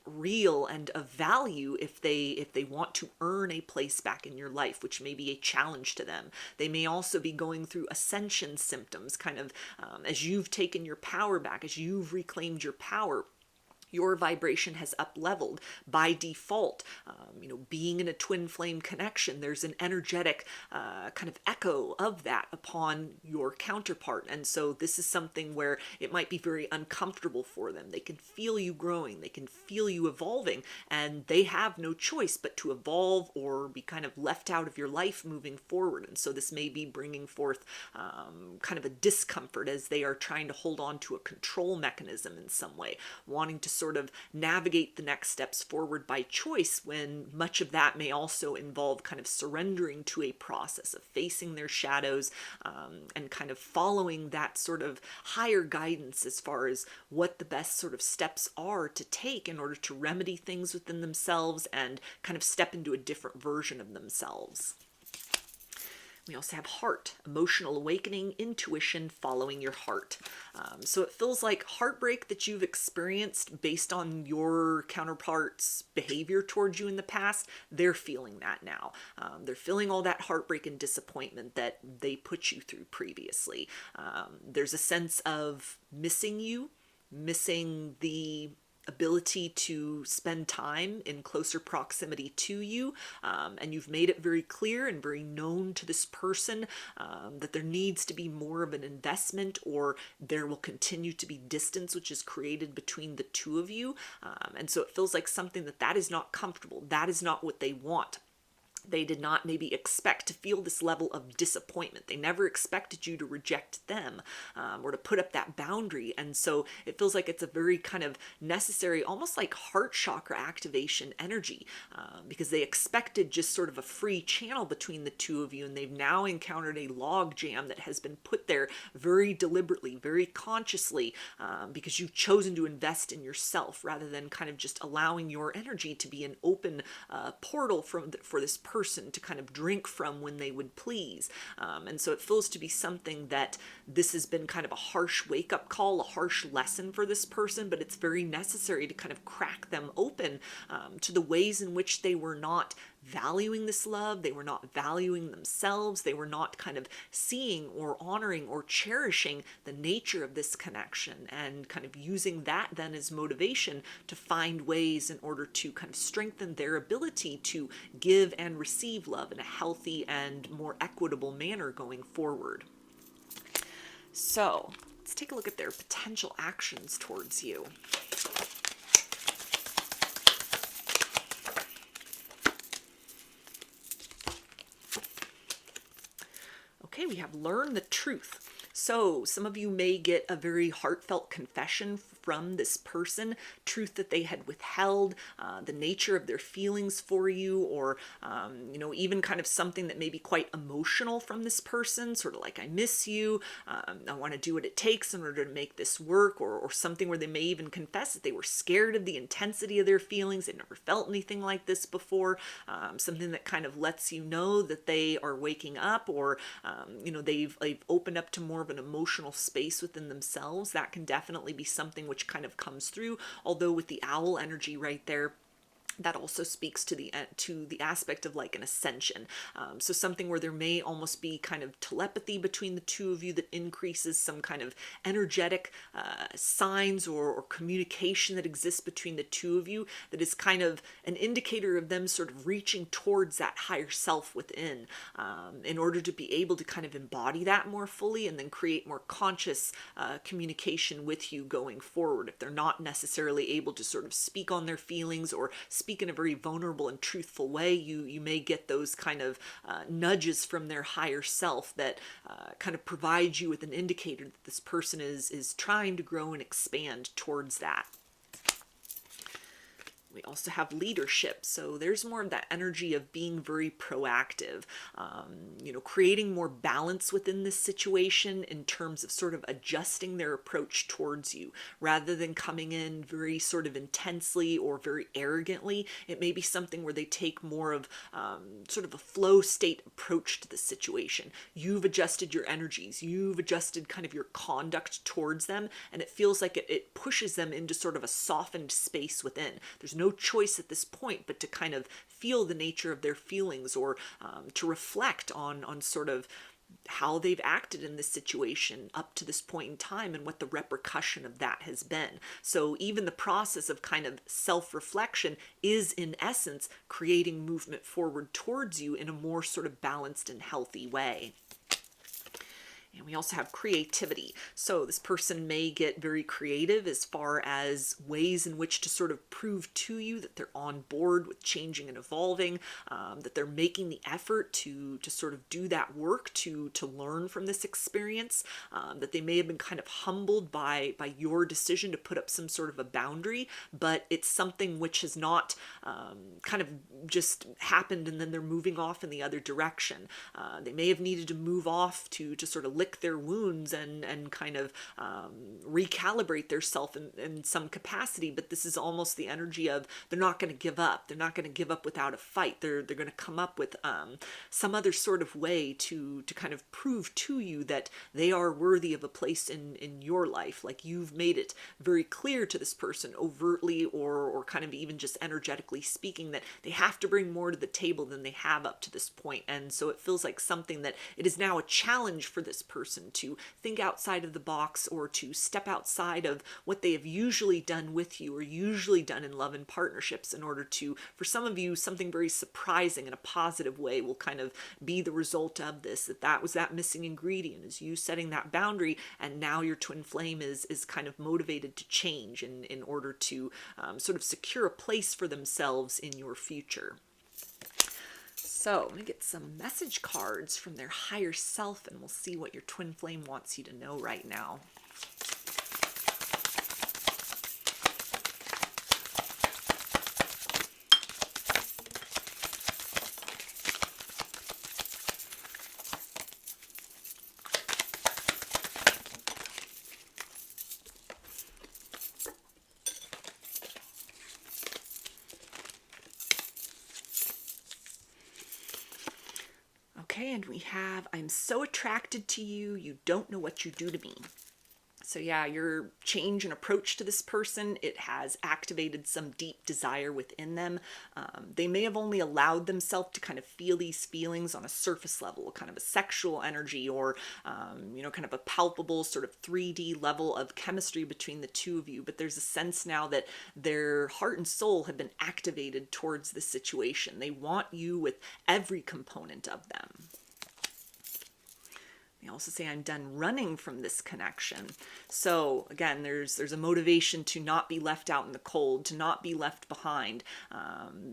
Speaker 1: real and of value if they want to earn a place back in your life, which may be a challenge to them. They may also be going through ascension symptoms, kind of as you've taken your power back, as you've reclaimed your power. Your vibration has up-leveled by default. Being in a twin flame connection, there's an energetic kind of echo of that upon your counterpart. And so this is something where it might be very uncomfortable for them. They can feel you growing, they can feel you evolving, and they have no choice but to evolve or be kind of left out of your life moving forward. And so this may be bringing forth kind of a discomfort as they are trying to hold on to a control mechanism in some way, wanting to sort of navigate the next steps forward by choice, when much of that may also involve kind of surrendering to a process of facing their shadows and kind of following that sort of higher guidance as far as what the best sort of steps are to take in order to remedy things within themselves and kind of step into a different version of themselves. We also have heart, emotional awakening, intuition, following your heart. So it feels like heartbreak that you've experienced based on your counterpart's behavior towards you in the past. They're feeling that now. They're feeling all that heartbreak and disappointment that they put you through previously. There's a sense of missing you, missing the ability to spend time in closer proximity to you, and you've made it very clear and very known to this person that there needs to be more of an investment, or there will continue to be distance which is created between the two of you, and so it feels like something that is not comfortable. That is not what they want. They did not maybe expect to feel this level of disappointment. They never expected you to reject them or to put up that boundary. And so it feels like it's a very kind of necessary, almost like heart chakra activation energy, because they expected just sort of a free channel between the two of you. And they've now encountered a log jam that has been put there very deliberately, very consciously, because you've chosen to invest in yourself rather than kind of just allowing your energy to be an open portal for this person to kind of drink from when they would please. And so it feels to be something that this has been kind of a harsh wake-up call, a harsh lesson for this person, but it's very necessary to kind of crack them open to the ways in which they were not valuing this love, they were not valuing themselves, they were not kind of seeing or honoring or cherishing the nature of this connection, and kind of using that then as motivation to find ways in order to kind of strengthen their ability to give and receive love in a healthy and more equitable manner going forward. So let's take a look at their potential actions towards you. Okay, we have learn the truth. So some of you may get a very heartfelt confession from this person, truth that they had withheld, the nature of their feelings for you, or, even kind of something that may be quite emotional from this person, sort of like, I miss you, I want to do what it takes in order to make this work, or something where they may even confess that they were scared of the intensity of their feelings. They've never felt anything like this before, something that kind of lets you know that they are waking up, or, they've opened up to more of an emotional space within themselves. That can definitely be something which kind of comes through, although with the owl energy right there, that also speaks to the aspect of like an ascension. So something where there may almost be kind of telepathy between the two of you that increases some kind of energetic signs or communication that exists between the two of you that is kind of an indicator of them sort of reaching towards that higher self within, in order to be able to kind of embody that more fully and then create more conscious communication with you going forward. If they're not necessarily able to sort of speak on their feelings or speak speak in a very vulnerable and truthful way, you may get those kind of nudges from their higher self that kind of provide you with an indicator that this person is trying to grow and expand towards that. We also have leadership. So there's more of that energy of being very proactive, creating more balance within this situation in terms of sort of adjusting their approach towards you rather than coming in very sort of intensely or very arrogantly. It may be something where they take more of sort of a flow state approach to the situation. You've adjusted your energies, you've adjusted kind of your conduct towards them, and it feels like it pushes them into sort of a softened space within. There's no choice at this point but to kind of feel the nature of their feelings, or to reflect on sort of how they've acted in this situation up to this point in time and what the repercussion of that has been. So even the process of kind of self-reflection is in essence creating movement forward towards you in a more sort of balanced and healthy way. And we also have creativity. So this person may get very creative as far as ways in which to sort of prove to you that they're on board with changing and evolving, that they're making the effort to sort of do that work to learn from this experience, that they may have been kind of humbled by your decision to put up some sort of a boundary, but it's something which has not kind of just happened and then they're moving off in the other direction. They may have needed to move off to sort of lick their wounds and kind of recalibrate their self in some capacity, but this is almost the energy of they're not going to give up. They're not going to give up without a fight. They're going to come up with some other sort of way to kind of prove to you that they are worthy of a place in your life. Like you've made it very clear to this person overtly or kind of even just energetically speaking that they have to bring more to the table than they have up to this point. And so it feels like something that it is now a challenge for this person to think outside of the box or to step outside of what they have usually done with you or usually done in love and partnerships in order to, for some of you, something very surprising in a positive way will kind of be the result of this, that was that missing ingredient, is you setting that boundary, and now your twin flame is kind of motivated to change in order to sort of secure a place for themselves in your future. So I'm going to get some message cards from their higher self and we'll see what your twin flame wants you to know right now. Okay, and we have, I'm so attracted to you, you don't know what you do to me. So yeah, your change and approach to this person, it has activated some deep desire within them. They may have only allowed themselves to kind of feel these feelings on a surface level, kind of a sexual energy or, kind of a palpable sort of 3D level of chemistry between the two of you. But there's a sense now that their heart and soul have been activated towards this situation. They want you with every component of them. They also say, I'm done running from this connection. So again, there's a motivation to not be left out in the cold, to not be left behind.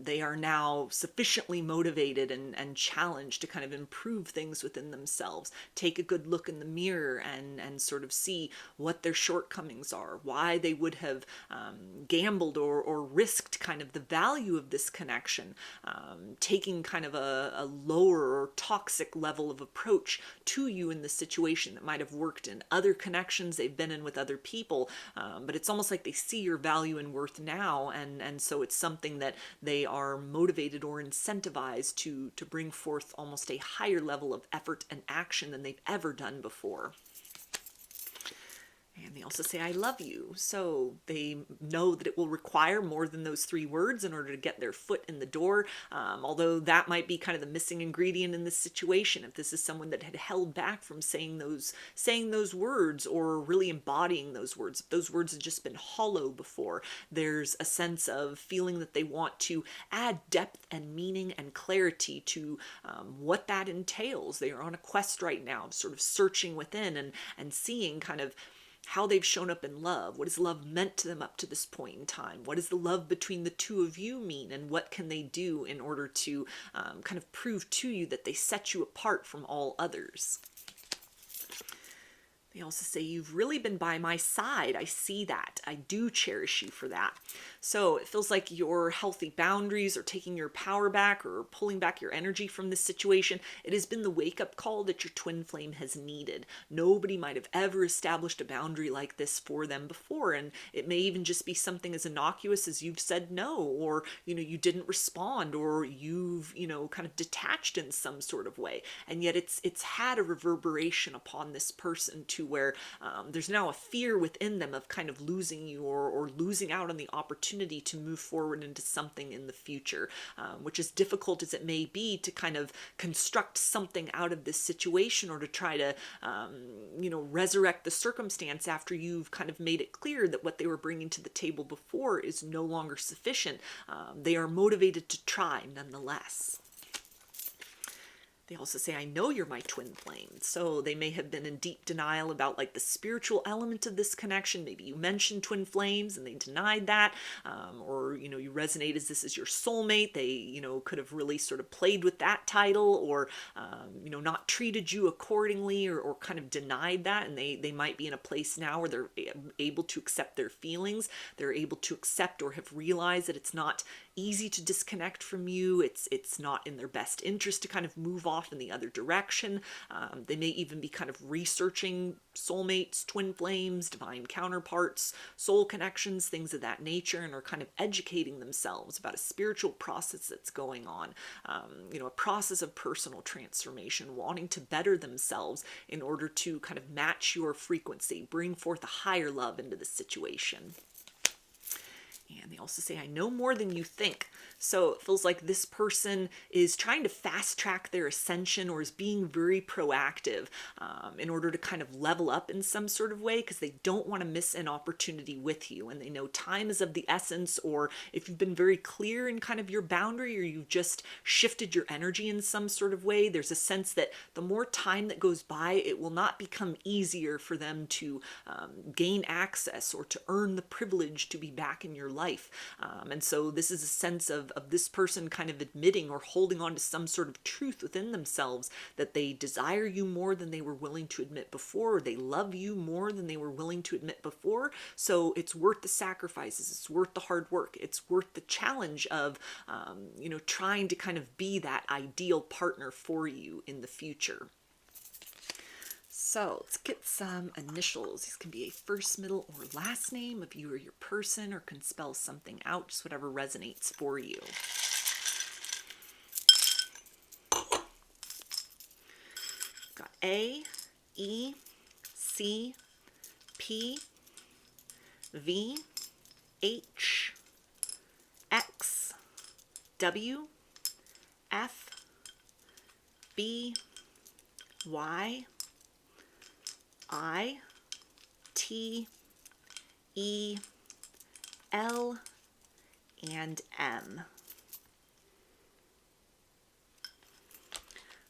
Speaker 1: They are now sufficiently motivated and challenged to kind of improve things within themselves, take a good look in the mirror and sort of see what their shortcomings are, why they would have gambled or risked kind of the value of this connection, taking kind of a lower or toxic level of approach to you in the situation that might have worked in other connections they've been in with other people, but it's almost like they see your value and worth now, and so it's something that they are motivated or incentivized to bring forth almost a higher level of effort and action than they've ever done before. And they also say, I love you. So they know that it will require more than those 3 words in order to get their foot in the door. Although that might be kind of the missing ingredient in this situation. If this is someone that had held back from saying those words or really embodying those words, if those words had just been hollow before, there's a sense of feeling that they want to add depth and meaning and clarity to what that entails. They are on a quest right now of sort of searching within and seeing kind of how they've shown up in love. What has love meant to them up to this point in time? What does the love between the two of you mean? And what can they do in order to kind of prove to you that they set you apart from all others? They also say, you've really been by my side. I see that. I do cherish you for that. So it feels like your healthy boundaries are taking your power back or pulling back your energy from this situation. It has been the wake-up call that your twin flame has needed. Nobody might have ever established a boundary like this for them before. And it may even just be something as innocuous as you've said no, or, you didn't respond, or you've, kind of detached in some sort of way. And yet it's had a reverberation upon this person to where there's now a fear within them of kind of losing you or losing out on the opportunity to move forward into something in the future, which is difficult as it may be to kind of construct something out of this situation or to try to, resurrect the circumstance after you've kind of made it clear that what they were bringing to the table before is no longer sufficient. They are motivated to try nonetheless. They also say, I know you're my twin flame. So they may have been in deep denial about like the spiritual element of this connection. Maybe you mentioned twin flames and they denied that. Or, you resonate as this is your soulmate. They, could have really sort of played with that title or, not treated you accordingly or kind of denied that. And they might be in a place now where they're able to accept their feelings. They're able to accept or have realized that it's not easy to disconnect from you. It's not in their best interest to kind of move off in the other direction. They may even be kind of researching soulmates, twin flames, divine counterparts, soul connections, things of that nature, and are kind of educating themselves about a spiritual process that's going on, a process of personal transformation, wanting to better themselves in order to kind of match your frequency, bring forth a higher love into the situation. And they also say, I know more than you think. So it feels like this person is trying to fast track their ascension or is being very proactive in order to kind of level up in some sort of way because they don't want to miss an opportunity with you. And they know time is of the essence, or if you've been very clear in kind of your boundary or you've just shifted your energy in some sort of way, there's a sense that the more time that goes by, it will not become easier for them to gain access or to earn the privilege to be back in your life. And so this is a sense of this person kind of admitting or holding on to some sort of truth within themselves that they desire you more than they were willing to admit before, or they love you more than they were willing to admit before. So it's worth the sacrifices, it's worth the hard work, it's worth the challenge of, trying to kind of be that ideal partner for you in the future. So let's get some initials. These can be a first, middle, or last name of you or your person, or can spell something out, just whatever resonates for you. Got A, E, C, P, V, H, X, W, F, B, Y, I, T, E, L, and M.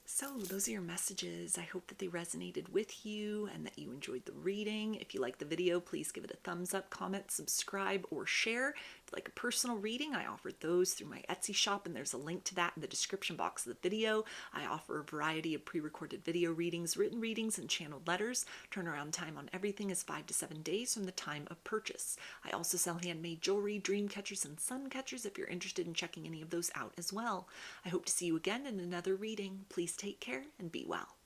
Speaker 1: So those are your messages. I hope that they resonated with you and that you enjoyed the reading. If you like the video, please give it a thumbs up, comment, subscribe, or share. If you like a personal reading, I offer those through my Etsy shop, and there's a link to that in the description box of the video. I offer a variety of pre-recorded video readings, written readings, and channeled letters. Turnaround time on everything is 5 to 7 days from the time of purchase. I also sell handmade jewelry, dream catchers, and sun catchers if you're interested in checking any of those out as well. I hope to see you again in another reading. Please take care and be well.